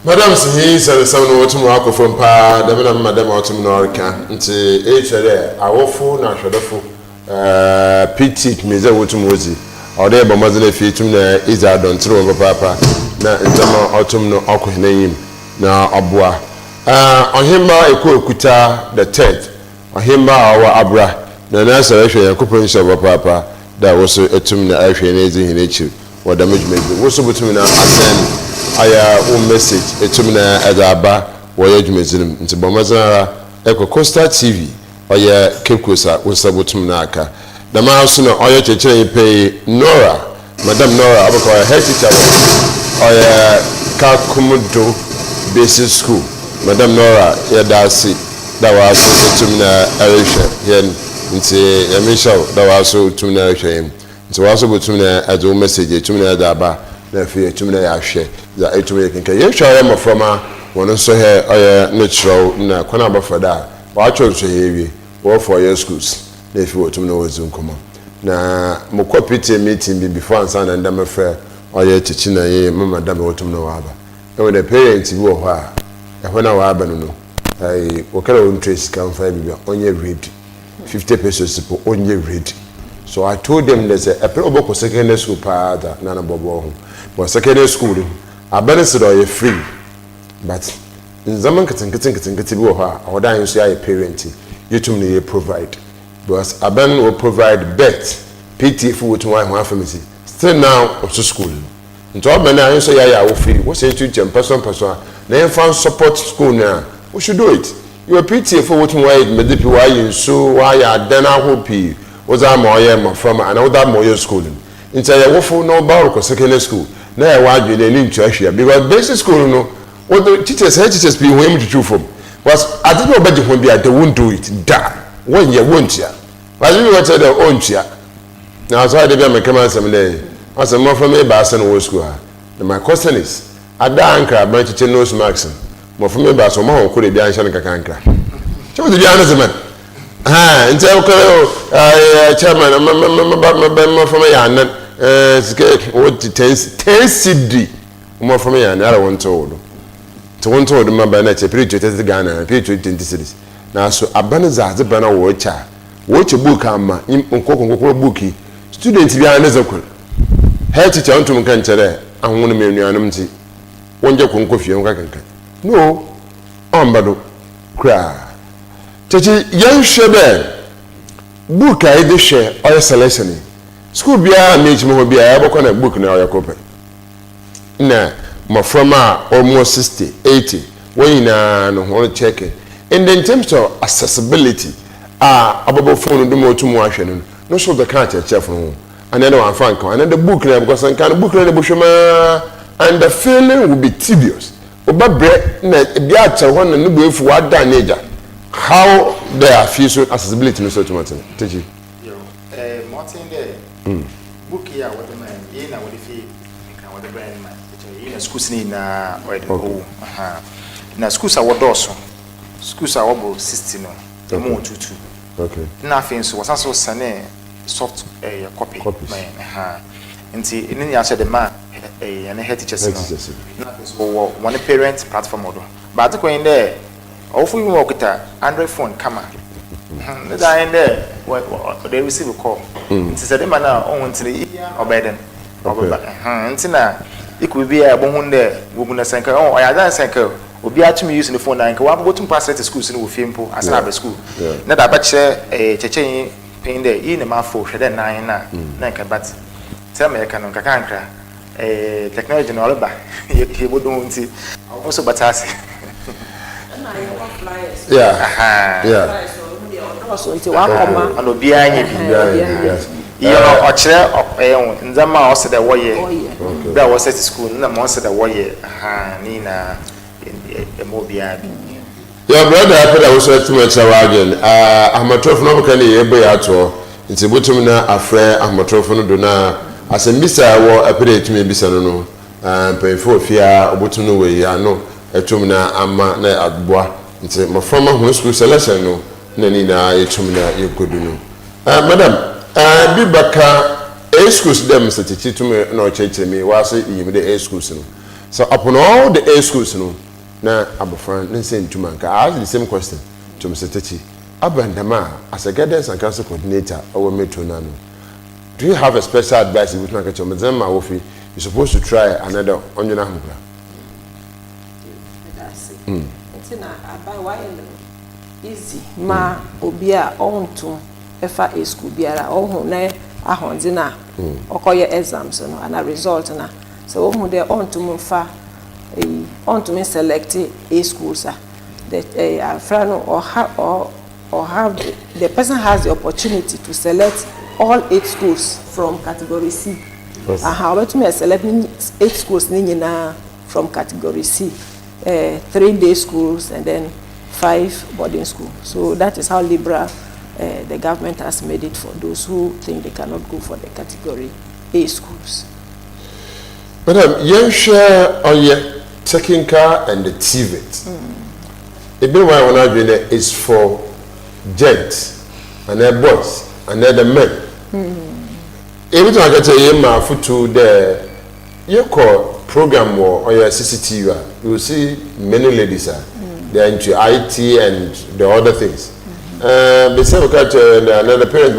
Madam, he said, "Some of them from Pa, the Madam Autumn Norca, until each other, our phone, our shadow. Petit meze wotumwozi ode ba mazele fitum na iza don tro papa na ntama autumn no akohnenyim na aboa ohimba ekuta the 3rd ohimba awa abra na na sare hwe yakopon sha papa da woso etum na ahwe na ezi hinechi wada mejumezi woso butum na asen aya message etum na adaba wo yadwumezinim nti ba mazara Coastal TV oya kekusa wosabotum na aka the mouse no oya chechere pay Nora Madam Nora abako head teacher oya Kakumudo Basic School Madam Nora ya dasi da waso botum na arisha yen nti yamisha da waso tum na arisha nti waso botum na azo message tum na da ba na fi tum na ya hwe za etum ye kenka ye hwa ma from wono so he oya natural na kwana bafada wa cho so hewie all 4 year schools if you want to know what's come na mo cooperative meeting before and son and them affair or ye teaching na ye mama dam what to know aba e we the parents wo ho a e ho na wa aba no ai wo kala on trace can find be onye ready 50 pesos per onye ready so I told them there's a pro secondary school pa that na bobo ho but secondary school abere so do free but in zaman kete bi wo ha odan so ya parenting yetum ne ye provide because aban will provide bet PT for what one pharmacy still now of school nto aban na so ya wo free wo say to person na you find support school now we should do it you are PT for what one medipi why you so why ya dan ahopi was am oye ma from another moyo school nti ya wo fo no ba ro secondary school na ya wa adwene ni ntu ahia because basic school no what the teachers be him to true from was I didn't know about the be they won't do it da when you won't ya but you want to the own chia now so I dey be come am some day as a more from me ba san wo school ha my question is ada anka ban teacher nose marks mo from me ba so mo ko dey bi ansha nka kanka so dey answer man nti o ko chairman ma from me ya nan what 10 CD mo from me ya na want to to want to ma ba na che preach to Ghana preach 20 cities na so abana za bana wo cha book ama nkokoko book student bi an zakul head teacher on to kan chere ahunu me nuanum nti wonje konko fie nka kankan no ombado kra techi yan shebe book ai de share or selection school bia meet mo bia ya boko na book na oyakope na my from almost 60 80 when no want check it and in terms of accessibility ababo phone do mo tumu ahwe no so the card chef no and then one frank and then the book na because can book na the bushma and the feeling will be tedious obabre na bia cha ho na no boefu wada neja how there feel so accessibility no so to matter teji yo Martin there book here what man ye na what the can what the brand man in schools ni na o na schools are wodoso schools are obo 60 no the more 22 okay na fin so was also sane soft copy man nti ni ya said the man and head teachers no na so one parent platform model but ko in there ofu you work ta Android phone camera that in there they receive a call nti said the man na on nti obeden nti na it could be a bonhunde wuguna senka oh ya dan senka obi atumi use the phone na nka wa botum pass at school so no fiempo as na school na da ba che chechen pin there in ma fo hwede nan na nka but tell me ka no nka kankra technology no ba ye bodun nti also batase na ye flyers yeah also nti wa koma ano bia anye you know ochire nzama o se de woye bra wo set school na mo se de woye ni na mo bia bi your brother happy that was too much again ahmatrof no kan ye be ya to nti butum na afre ahmatrof no do na asembisa wo apere tumi bisa no no pefo fia obutum no we ya no etum na ama na adboa nti mo from ho school selection no na ni na etum na yegodu no madam bibaka A schools them statistics to me no church me was even the A schools no. So upon all the A schools no na abofran na say ntuma nka I ask the same question to Mr. Techi Abandama as a guidance and council coordinator our metro no. Do you have a special advice with my catch Mazema Wofi you're supposed to try another onyana hamkra? That's it. It's na abai why easy ma obia onto efa a school biara ohun na ahonde na okoye exams no and a result na so ohun dey on to mfa on to me select a school sir that afrano or have the person has the opportunity to select all 8 schools from category C. How about me select 8 schools na from category C, 3-day schools and then 5 boarding schools. So that is how liberal the government has made it for those who think they cannot go for the category A schools. Madam, you share on your technical and the TVET. The bill one I doing is for gents and their boys and their men. Every time I get a year for to the you call program or your CCTV, you will see many ladies they are into IT and the other things. Besides another parent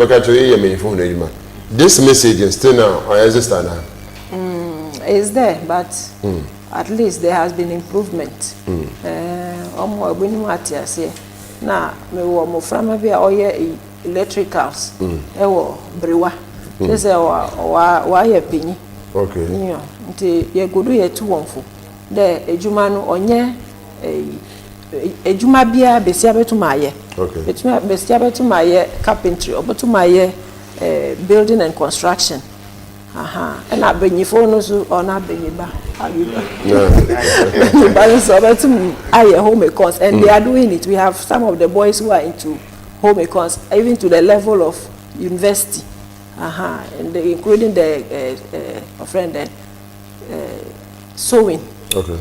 this message is still now or is it still now? It's there, but at least there has been improvement. omo ebunu ate ase na me wo mo frama bi a oye electricals ewo brewa say wa ye penyi okay yo nti ye godu ye tu wonfo de ejuma no onye ejuma bia besia betuma ye okay betuma besia betuma ye carpentry obetuma ye building and construction and abenyifo no so ona benyiba abiba but so betum aye home econs and they are doing it. We have some of the boys who are into home econs even to the level of university and they, including the friend then sewing okay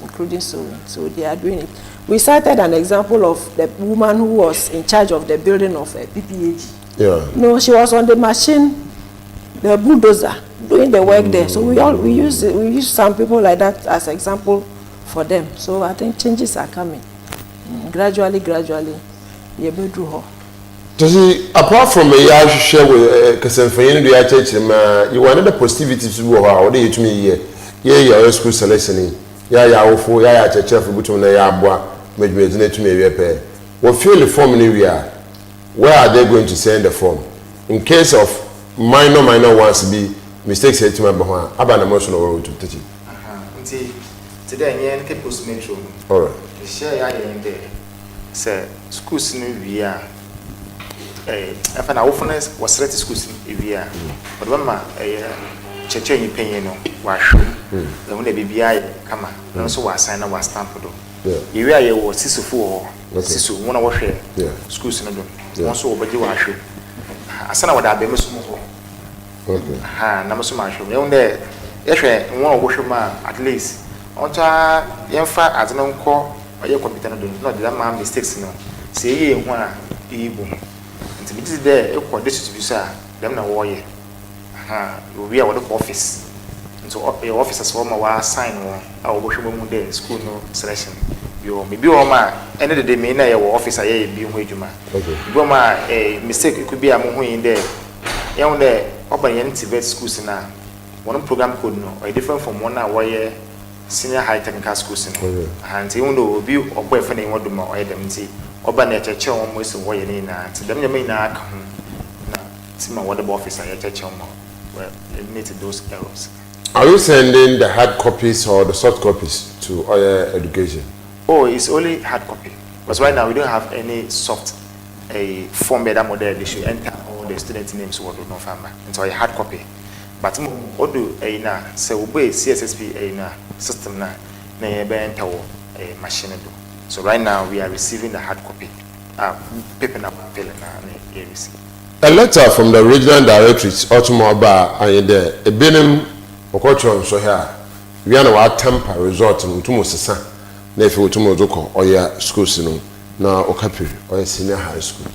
including sewing, so they are doing it. We cited an example of the woman who was in charge of the building of PPAG. Yeah. No, she was on the machine, the bulldozer, doing the work there. So we use some people like that as example for them. So I think changes are coming gradually. You be through her. So apart from a year share with Kasanfayin, the church, you want the positivities to go out. What do you to me here? Yeah, your school selection. Yeah, for yeah, church for button na ya boa. Maybe to me repair. What fill the form in area? Where are they going to send the form? In case of minor ones be mistakes to my behind, about emotional or to teach it. Today, I post metro. All right. The share in there. Say schools in Via. If an openness was ready schools in Via, but when my church in Penino was the only BBI come and also was signed a was stamped. You are was Sisu Sisu, one of our schools in the also over the wash. I said, I would have been okay. Namasu, you there. Yes, one of Washama at least. On time, young fat as an uncle, or your computer, not that man mistakes. No, say ye one evil. And to be there, this is visa, them no warrior. We are the office. And so your officers for my sign one, our worship day, school no selection. You maybe all my end of the day, may your office I be wage you, man. Okay. My a mistake, it could be a moment in there. Young there, up by any schools in now. One program code no, or different from one hour senior high technical schools in. And even though view or boyfriend in what do more or them see, or by nature, almost a way in to them, you may not come. See my water office, I touch on more. Well, eliminated those errors. Are you sending the hard copies or the soft copies to higher education? Oh, it's only hard copy. Because right now we don't have any soft form that model. They should enter all the student names who do not find. And so a hard copy. But what do say obey CSSPS system na enter a machine do. So right now we are receiving the hard copy. Paper na paper na receive. A letter from the regional directorates Automobile and the Ebenem Okochon so here. We are now temper resort in Utumosasa. Nefi Utumozoko or your schools now Okapi or senior high school.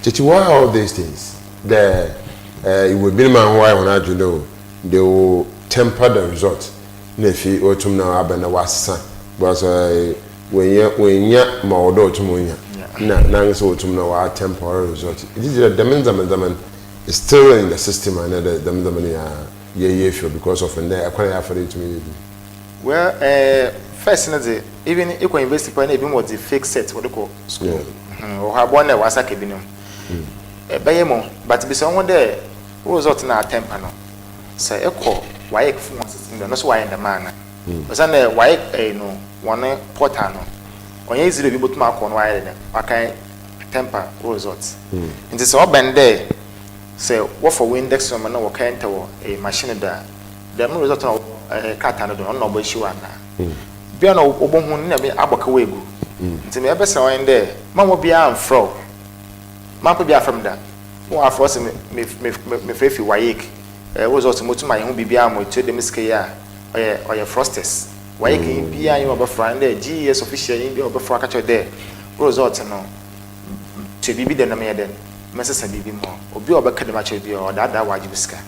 Titi, why all these things? It will be man why when I do know they will temper the result. Nefi Otum now Abana was was when you Maudo Tumunya. Now so Otum now temporary result. It is the Demenzaman is still in the system and the Demzamania because of the acquire for it to me. Well, first, even if you invest in even what the fake set, what they call school, or have one that was a cabinum. Bayemo, but be someone there who was out in our temper. Say, echo, why that's why in the manner. But then, why no one portano. On easily be able to mark on why I can temper results. And this all band there. Say, what for index on no can't a machine there. The result of a cat and no issue. Biano Obon never abakawegu. To me, ever so in there, Mamma be armed fro. Mamma be from that. More for us, me free waik. Was also much my own BBM with the miskaya or your frosters. Waking be I am a friend there, GS official in the before catcher there. Results no. To be the name Mrs. and BB more. Or be over Cadamacho or that wajibiska.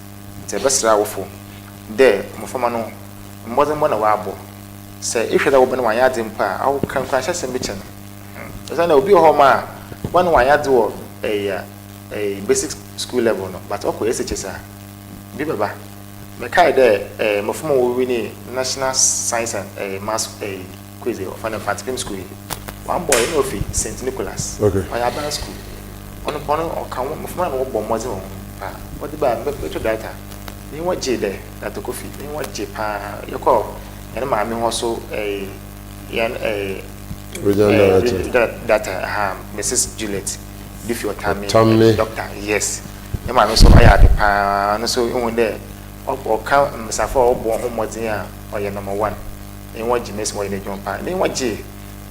It's a best awful. There, Mofamano, more than 1 hour. Say, if you open my yard in pa, I will come crash as a bitchin. As I know, be a home, one wire do a basic school level, but okay, SHS. Bibaba. Makai there, Mofamo winning national science and a mass crazy of an infant school. One boy in Ofi, St. Nicholas. Okay. I have school. On a corner or come from one bomb was on. What the bad better data? They want J there, that the coffee. They want J pa your call. And mammy also a data, Mrs. Juliet. If your time, doctor, yes. The mammy so I had the pan, so you went there. Or count Mr. For born home was here or your number one. They want Jimmy's way in the jump. They want J.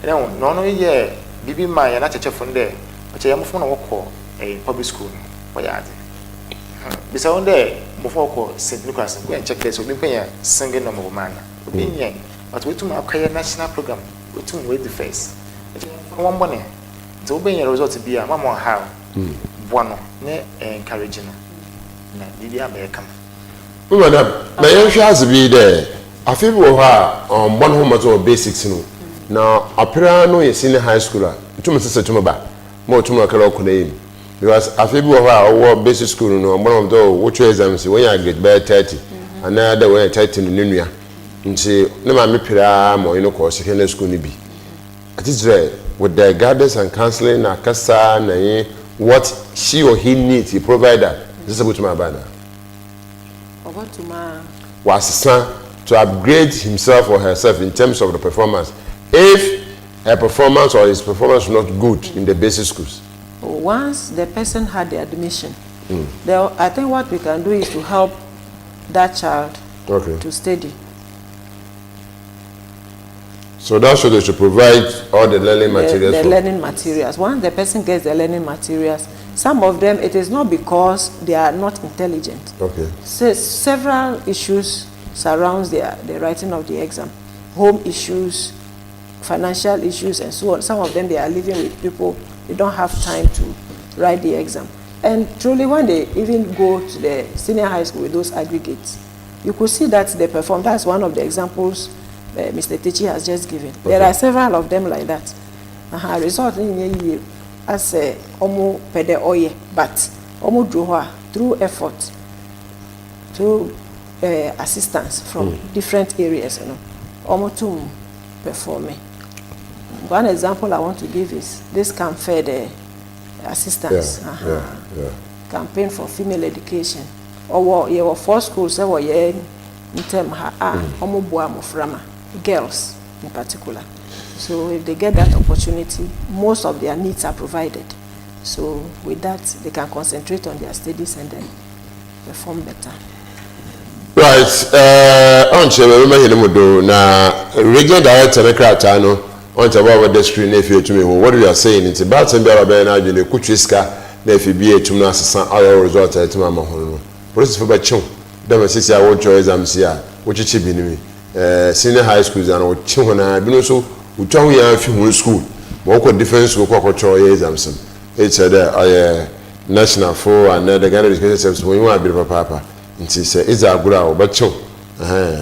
No, yeah, Bibi my and not a from there. But I am from a walk a public school. Why are they? Besides, there, before St. Nicholas, we check this will be paying singing number man. But we to my national program, we to wait the face. One money to obey a result to be a mamma how one encouraging. Did American? Madam, my young has to be there. I feel we are on one home or basics. Now, opera no is senior high schooler. Two months to my back. More to my color name. Because I feel we are basic school. No, one of those which exams when I get by 30, another way 30 in Nunia. And say, no, my pira or in a course, secondary school. Be at is there with the guidance and counseling, Akasa, what she or he needs, he provide that. This is about my banner. What to my Was son to upgrade himself or herself in terms of the performance. If her performance or his performance was not good in the basic schools. Once the person had the admission, I think what we can do is to help that child to study. So that's what they should provide all the learning materials. The learning materials. Once the person gets the learning materials, some of them it is not because they are not intelligent. Okay. So several issues surrounds the writing of the exam, home issues, financial issues, and so on. Some of them they are living with people, they don't have time to write the exam. And truly, when they even go to the senior high school with those aggregates, you could see that they perform. That's one of the examples Mr. TAKYI has just given. Okay. There are several of them like that. Result in as a omo pede oye, but omo droha through effort, through assistance from different areas, omo to performing. One example I want to give is this campaign assistance campaign for female education. Or you were 4 schools that were in term omo boa moframa, girls in particular. So if they get that opportunity, most of their needs are provided. So with that, they can concentrate on their studies and then perform better. Right. On chair, remember you na regional director Nekratano on about the screen if you to me. What you are saying it's about some Bella in the Kuchiska, if you be a tuna assistant other result to Mamma Hono. Police for Bachon, them say I want your exams here, which is me. Senior high schools and what children are doing so. We talk here if you school, what difference will control exams. It's a national for and the Ghana education service when you want to be papa. It's a good hour, but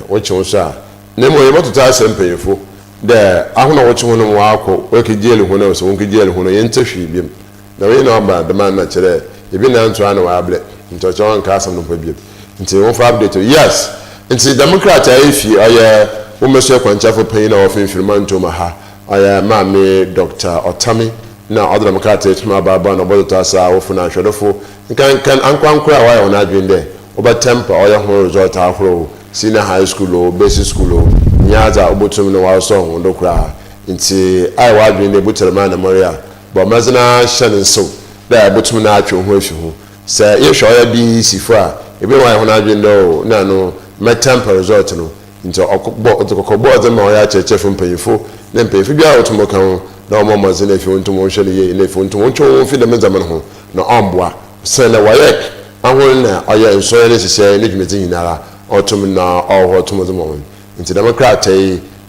what you say. Nemo able to tell some painful. There, I don't know what you want to walk, work a deal who knows, won't deal who interfere him. Now you know about the man much there. You've been down to an hour into a John Castle of Pebble. Into one update. Yes, it's a Democrat if you are. Almost a quantifiable pain of infirmant Maha. I am Mammy Dr. Otami. Now, other Democrats, my Baba, no better as our financial for. Can Uncle why on I've been there. Over temper or your home resort, our senior high school or basic school or Nyaza, Obutum, no our song, no cry. Into I was being able to man Maria, but Mazana Shannon so there, Butum natural with you. Say, you shall be easy for. If you want I've been no, my temper resort no. Into a board them or a church from Payful, then pay for your automocan, no more mazin if you want to motion in a phone to want to feed the Menzaman home, no omboa, send a wayek. I will I am so necessary meeting in our autumn now or autumn moment. Into Democrat,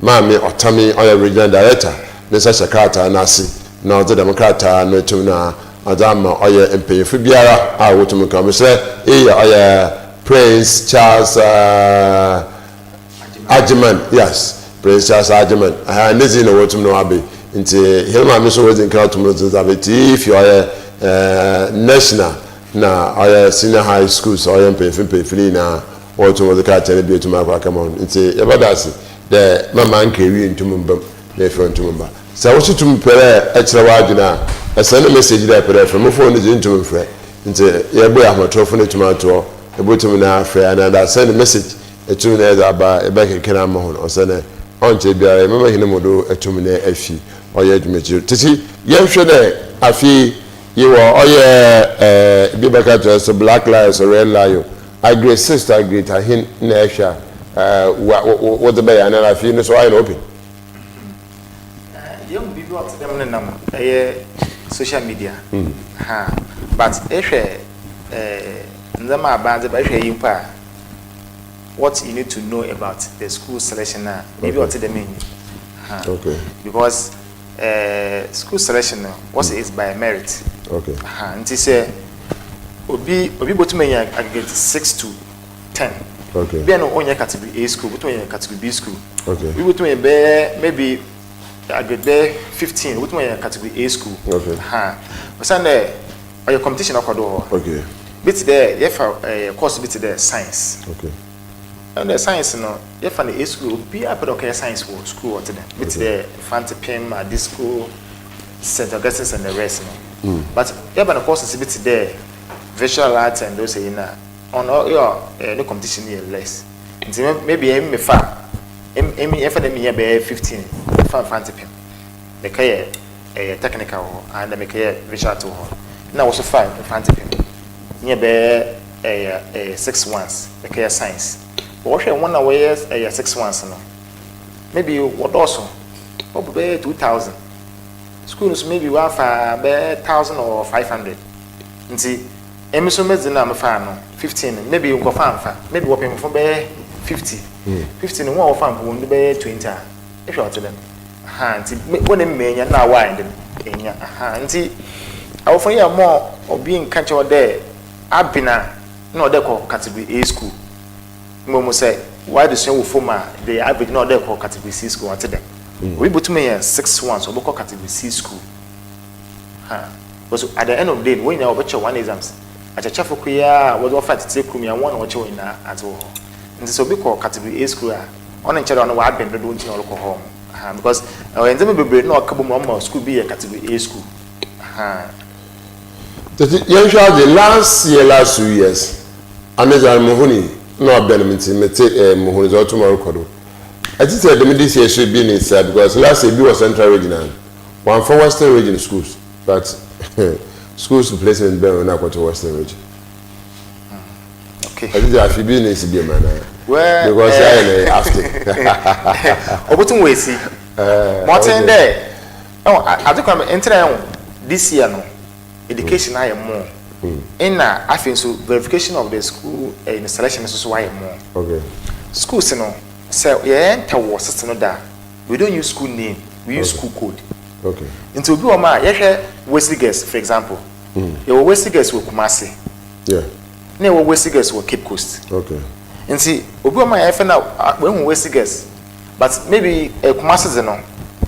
Mammy or Tommy or a regional director, Nessa Carta, Nasi, now the Democrat, no tuna, Adama or a pay for Biara, I want to come, say, Prince Charles. Argument, yes, Prince Charles argument. And this is what to know about. Into him, I'm so waiting crowd to move if you are a national now, or senior high schools, or pay free now, or to the cat and be to my come on. It's a that's the Mamma carry into Mumbum. na efe ntumba sa wo situm pere e kire wa adwena e send message da pere from phone je ntum mfre nti ye bo ya matrofo ne tumato e botum na afre and da send message etum na da ba e ba keke na ma ho o sene on che bia e mama hine modo etum na afi o ye adwumachi titi ye hwe na afi ye wo o ye bi baka to so black lives or red lion I grade sister grade hin na ehwa what the bay and afi no so I open young people to them na social media but ndama abanze ba hwe yimpa what you need to know about the school selection now maybe what the menu okay because school selection what is by merit okay nti say obi botumenya aggregate 6 to 10 okay be no onye category A school botumenya category B school okay we botumenya maybe aggregate 15 botumenya category A school okay but say your competition akodo okay bit there you for course bit there science okay and the science no you for the A school be up okay science school what them bit there fancy pim disco St. Augustine and the rest no but you have a course bit there visual arts and those na on all your no competition here less maybe me fa me for them here be 15 for fancy pim the kay technical and me kay visual to now also 5 fancy pim near be 6 ones the kay science what one away 6 ones no maybe what also be 2000 schools maybe one for be 1000 or 500 nti emiso mezina mfa no 15 maybe unko fa maybe wo pem for be 50 15 one of am won be 20 if you want them nti wona mmenya na wine dem enya nti awofo ya more obi nka che ode abina na ode ko category A school mo say why the same former the average na ode ko category C school what them we botum here 6 ones obo ko category C school because at the end of the day when you have one exams achacha fokuya was offer to take room one or two na at all nti so be ko category A school on nche don wa abend do nti no ko home because enzeme bebre na okabo mo school be category A school the last 2 years aneza mohuni no benefit mete mohuni zo tomorrow kodo I think the this year should be in itself because last year was central regional one for western region schools but schools placement be on to western region okay I think I should be in this be man well because I after obutum we see mountain there I think I'm entering this year no education I am more in I think so verification of the school in selection is also why more okay schools no so enter was system that we don't use school name we use school code okay into obi o ma ye Wesley girls for example your Wesley girls will Kumasi yeah na your Wesley girls will Cape Coast okay nti obi o ma ye na when Wesley girls but maybe Kumasi zeno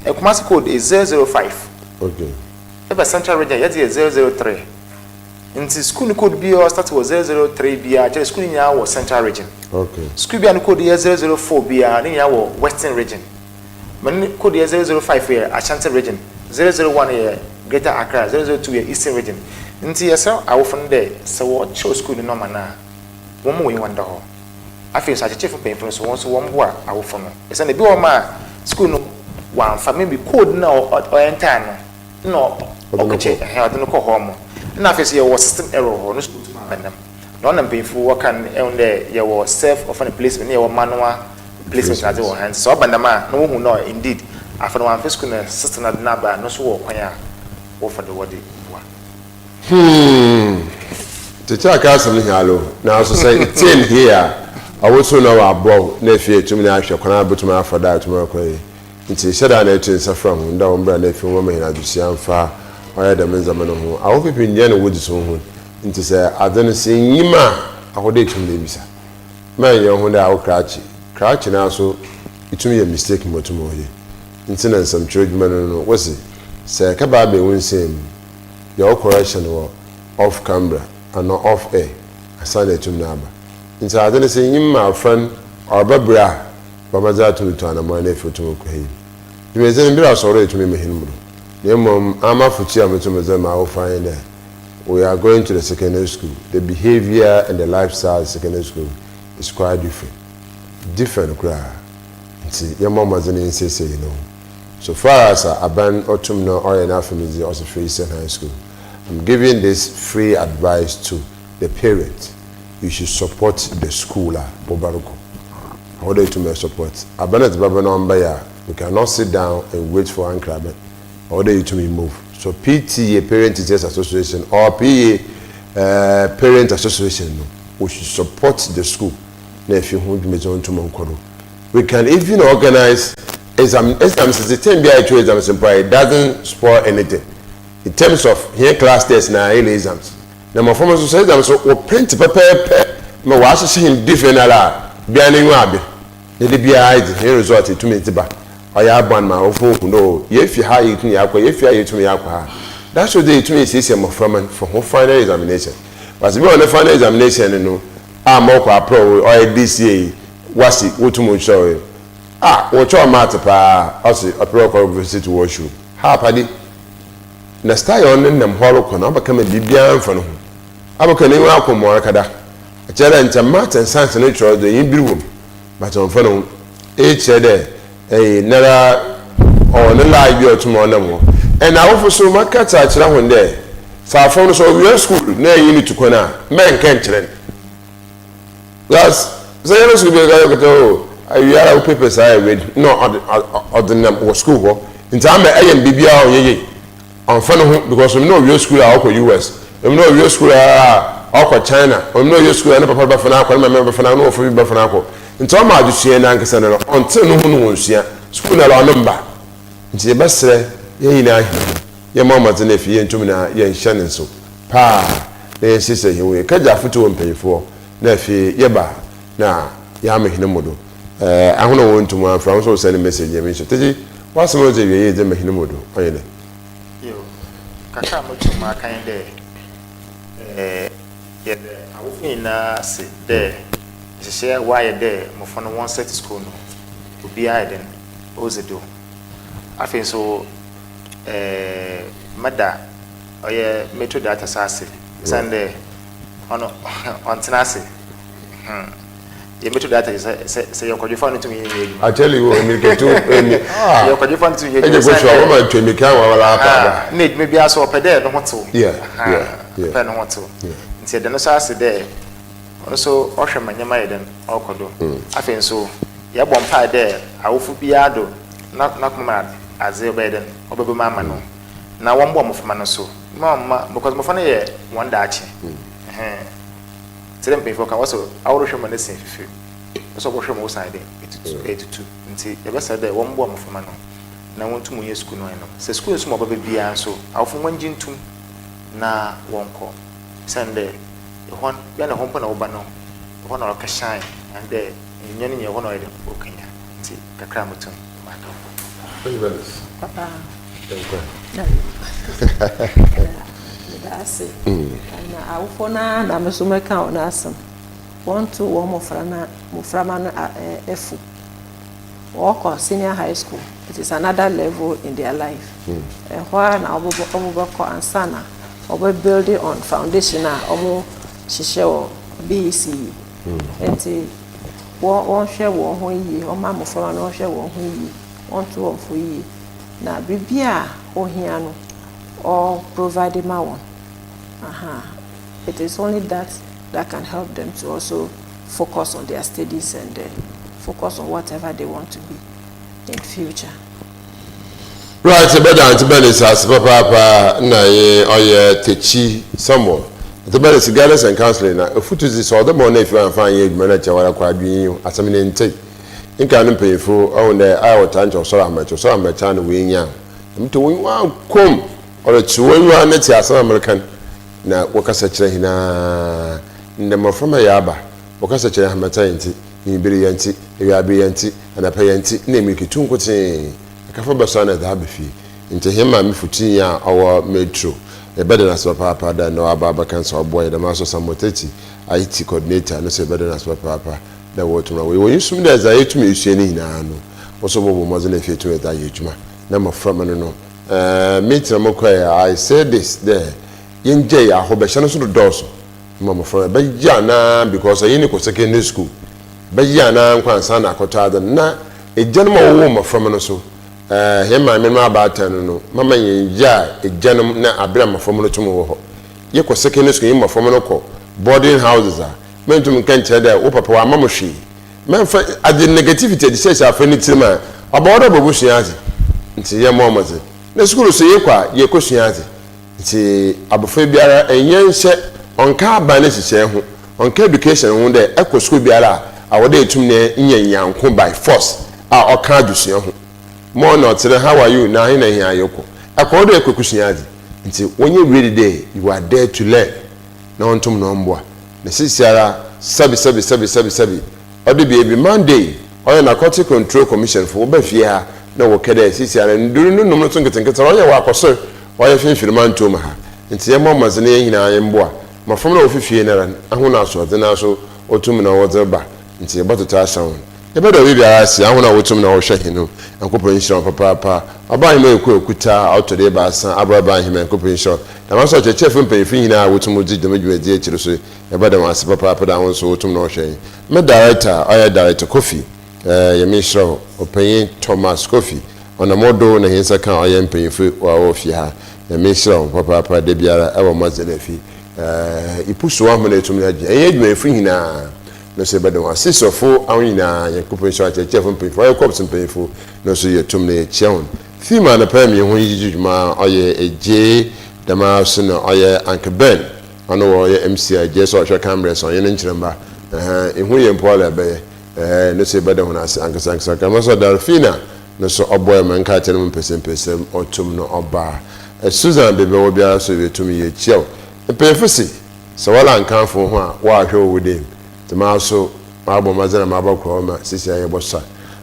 Kumasi code is 005 okay if a central region yet is 003 nti school code be or start was 003 be a school in our central region okay school be code is 004 be a in our western region man code is 005 here Ashanti region 001 here Greater Accra 002 here Eastern region nti yesa awofon there so what show school no man na wo mo we wonder ho afi so acheche fo pemfo so won so wo mbo a awofon no yesa na bi wo ma school no wan fa maybe code na o enter no okay he adno ko ho mo na afi so your system error ho no school to bandam no na pemfo wo kan on there your self of an placement your manual placement as your hands so bandam no wo hu no indeed after one first school system na ba no so wo kwan a wo for the word Teacher AKANSON hello. Now so say it's in here. I also know about nephew to me actually can I put my for that tomorrow kwai. Nti said I need to from nda ombra nephew woman na dusi amfa oya da menza mano ho. I hope people near no would so ho. Nti say adon say yima ahode tum na bisa. Man ye ho da awkrachi. Krachi na so itumi ye mistake motomo ye. Nti na nsam churchman no wose say ka ba be wonsem your correction off camera and not off air. I signed it to number. Into I didn't say him, my friend, or Babra, Bamaza to an amount for to him. Jumezeni bila sorry to me mehinmu. Nemom ama fuchi ametumeze ma find there. We are going to the secondary school. The behavior and the lifestyle of secondary school is quite different. Different cry. See, your mom was in say, you know. So far as a ban autumn no or enough is also free high school. I'm giving this free advice to the parents. You should support the schooler, Bobaruko. How do you to support? Abanet Baba Nombaya, we cannot sit down and wait for Ankraben. How do you to move? So PTA, Parent Teachers Association, or PA Parent Association, we should support the school. We can even organize exams. The 10 BI2 exams, it doesn't spoil anything. In terms of here class tests now, exams. Now, my former society, so print paper, my wash him different. Bianing wabi, the BI here resort to me tiba. I have one my folk no. If you hire it to me, if you hire it to me, that's what they to me system of from final examination. But if you want the final examination, you know, more pro or DCA, what's it, what to much show. What your matter pa, also a pro visit to wash you. Ha, paddy. Na style on them hollow can become a bibian for no. I can even welcome more kada. A challenge and matter and science and nature the in room. But on phone, each there. Never or no lie you tomorrow. And I offer so much cats at one day. So I found so real school, no you need to corner. Men can't train. Thus, Zayanos will be a go. I read papers I read, no, or the number of school. In time, I am BBR on phone because we know real school are US. We know real school are China. We know real school and Papa Fanako, I remember Fanako for Fanako. In time I just see an anchor until no one see school a number. It's the best say, your mamma's and if you ain't to me now, you're Shannon so. Pa, they sister, you will catch a photo and pay for. Nephew, yeba. Now, Yammy Hinomodo. I don't want to one from so send a message. I mean, what's the most of your age and Hinomodo? You, Kaka, much my kind day. Yet, I will mean, sit there. To share why a day, more fun one set school no. To be hidden, Ozedo. I think so. Mada, or ye metro data sassy. Sunday on Tenassi. You metro data say you're qualified to me. I tell you, you get to you're qualified to you. To me, can maybe I saw a pedal, no want to. Yeah. Pen want to. Instead, the no sassy there. Also, Ocean Yamaden, Okodo. I think so. Ya bomb pie there. I will be ado, not mad as a bed or baby mamma. No. Now, one bomb of Manoso. Mamma, because my funny one dachi. Tell them before I also our shaman the same. So, wash them outside 82. Until the best said one bomb of Mano. Now, 1 2 years school. No, say school is more baby, and so I'll from 1 gin to na one call. Sunday. One, then a home on Obano, one or a shine, and there, in any one or the booking. See, Kakramuton, Papa. That's it. And I will for now, I'm a summer count. Awesome. 1 2 1 Muframan F. Walk or senior high school. It is another level in their life. And while now, Obubako and Sana, or building on foundation, or Shisho BC. And one share one ye, or mamma from an share one ye, 1 2 1 for ye. Now, Bibia or Hiano or provided my one. It is only that can help them to also focus on their studies and focus on whatever they want to be in future. Right, better to BERNICE as Papa na or TAKYI somewhere. The BERNICE guidance and counseling. A foot is all the morning if you are fine manager or acquired being as a minute. In can pay for on the hour time or so much or so much and wing young. I'm to win one comb or a 2 1 as American. Now, what is such in the from a yaba? What is such a maternity in brilliancy, a yabianti, and a payanti, name it to Cotin. A Cafabasan at the Abbey. Into him, I'm 14 years our metro. A better as papa than no AKANSON boy, the master Samoteti, IT coordinator, and say better as papa. The water away. When you swim as I ate to me, you see any nano. also bobo mazin if you to that yujuma na maframa no meet na mokwa I said this there yenje ya hobehye so do doso mama from be na because I ni ko secondary school be na nkwansa na akota na ejane ma wo ma from no so he ma me ma ba tan no mama yenja ejane na abira ma from no tumo ho ye ko secondary school ma from no ko boarding houses a mentum kan che da wo papa wa mamohwe menfa ade negativity de say afani tirima obodo bobusu yazi nti ye mo maze na school so ye kwa ye ko suyazi nti abofo biara enyenhye onka abane hyehyɛ ho onka education ho de ekɔ school biara a wode etum ne nyanyanko by force a ɔka adusua ho mo na ɔtere how are you na hin na hin ayoko ekɔ de ekokusuyazi nti wonye ready day you are there to learn na ontum no mboa na sisiara sabi ɔde bi every Monday ɔyɛ narcotic control commission for obafie ha na wokede sisiara nduru no nom so nketenkete ɔyɛ wa akɔso ɔyɛ finfirima ntom ha nti ye mo mazene ye hina ye mboa mafom na ofifie na ahuna so de na so otum na wo ba nti botota asan ye bedo bi biara si ahuna wotum na wo hwe hinu ankopɔ nhyira papa aban ma ekuta autode ba asan abraba hima ankopɔ nhyira na ma so cheche fun penfin hina wotum di dwumadi akiri so ye beda ma papa da won so wotum na wo hwe me director oya director Kofi ye me hiro opanyin Thomas Kofi ona modo na hinsa kan oya mpenfu wa ofie ha ye me hiro papa de biara e wo mazelefi ipuso amana etum na gye edwuma efu hina no se beda wa sisofo awina yakupon so acheche fo mpefo ay kops mpefo no so yetum na echeon fima na pa mi ho yijuma oye eje dama so na oye Uncle Ben ono wo ye MC je so hwe camera so ye nchiremba ehu ye mpola be no se beda ho na ankasa kama so Delfina no so oboy man ka tene mpesem otum no oba Susan bebe wo bia so yetum ye cheo mpefisi so wala nkanfo ho a wa hwe wo dem tema so mabo mazana mabakro ma sisi aye bossa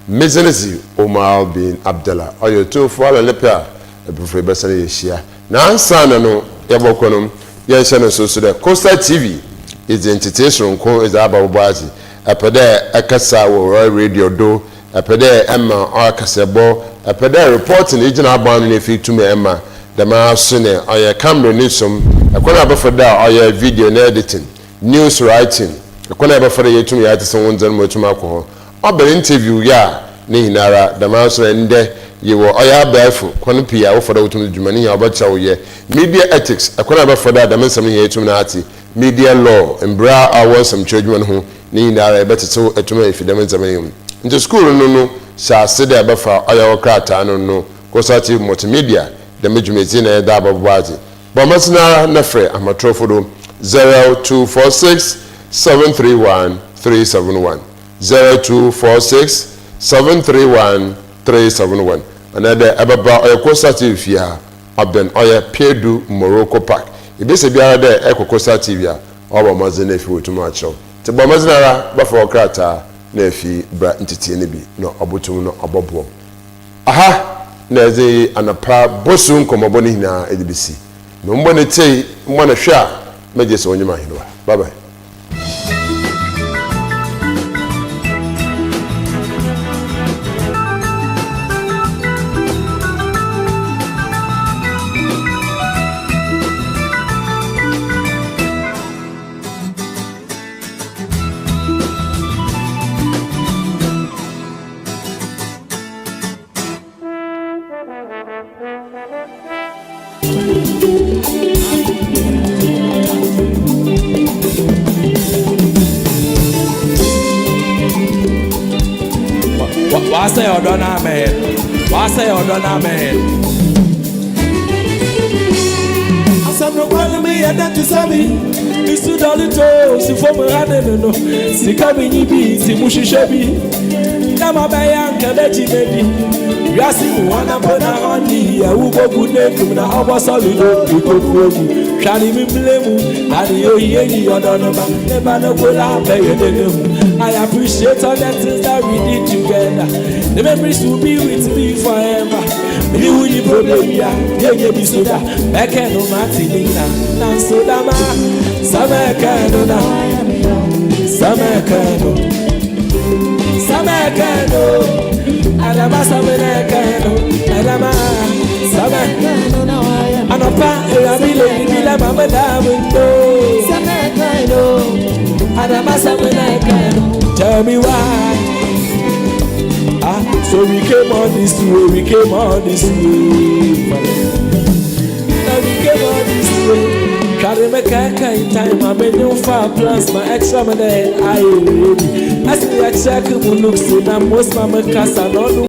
mezenesi OMAR bin ABDULLAH oyo to fo ala lepa ebufre besane yeshia na ansa na no yebokonom ye hye no so de Costa TV is entertainment ko is ababoazi apede akasa wo radio do apede emma akasebo apede reporting ejina aban no fi tumi emma dama so ne oye camera ni som akona abafoda oye video na editing news writing akona abafora yetum ya tese wonzan motum akọ obe interview ya ne hinara dama so ende yewo oya abafu kono pia wo foda wotum djumani ya obacha wo ye media ethics akona abafoda dama nsam ne yetum na ati media law embra awon some children ho ne hinara ebeteto etuma efidam nsam ne nti school no sha sede abafa oya wokrata no Costa multimedia dama djumezi na eda ababuazi bomasna na fre amatrofodo 0246 731 371 0246 731 371 another ababa oya Costa TV ha aben oya Pedu Morocco Park ibese biara de Costa TV a oba mazina fi wotuma acho te ba mazina ra ba for krata na fi bra ntiti ne bi no obotum no obobo aha na eze anapa bosu nkomobo ne hina edibisi no mbo ne tei mbo na hwa meje so onyima hinwa bye bye. Why say you don't amen? Some no call me and that you sabi. This to dolly toes, if I'm running no. Sikami nibi, simushi shebi. Kama bayan kabeji baby. Yasi wana bona honey, ya ugo good name na awa solido, ugo kuogu. Shani mi blemu, ani yo yeni yodonoba. Never no go la baye. I appreciate all the things that we did together. The memories will be with me forever. You will problem ya, ye be soda. Back and no matinina, nan soda ma. Sama kano na, sama kano. Samekano, Adama Samekano, Adama Samekano, Anopa, Rabile, Bila Mama Damundo, Samekano, Adama Samekano. Tell me why. So we came on this way, we came on this way. Now we came on this way. Carry my kaka in time, I made no far plans, my extra money, I ready. I see a check who looks in, I'm most mama casa,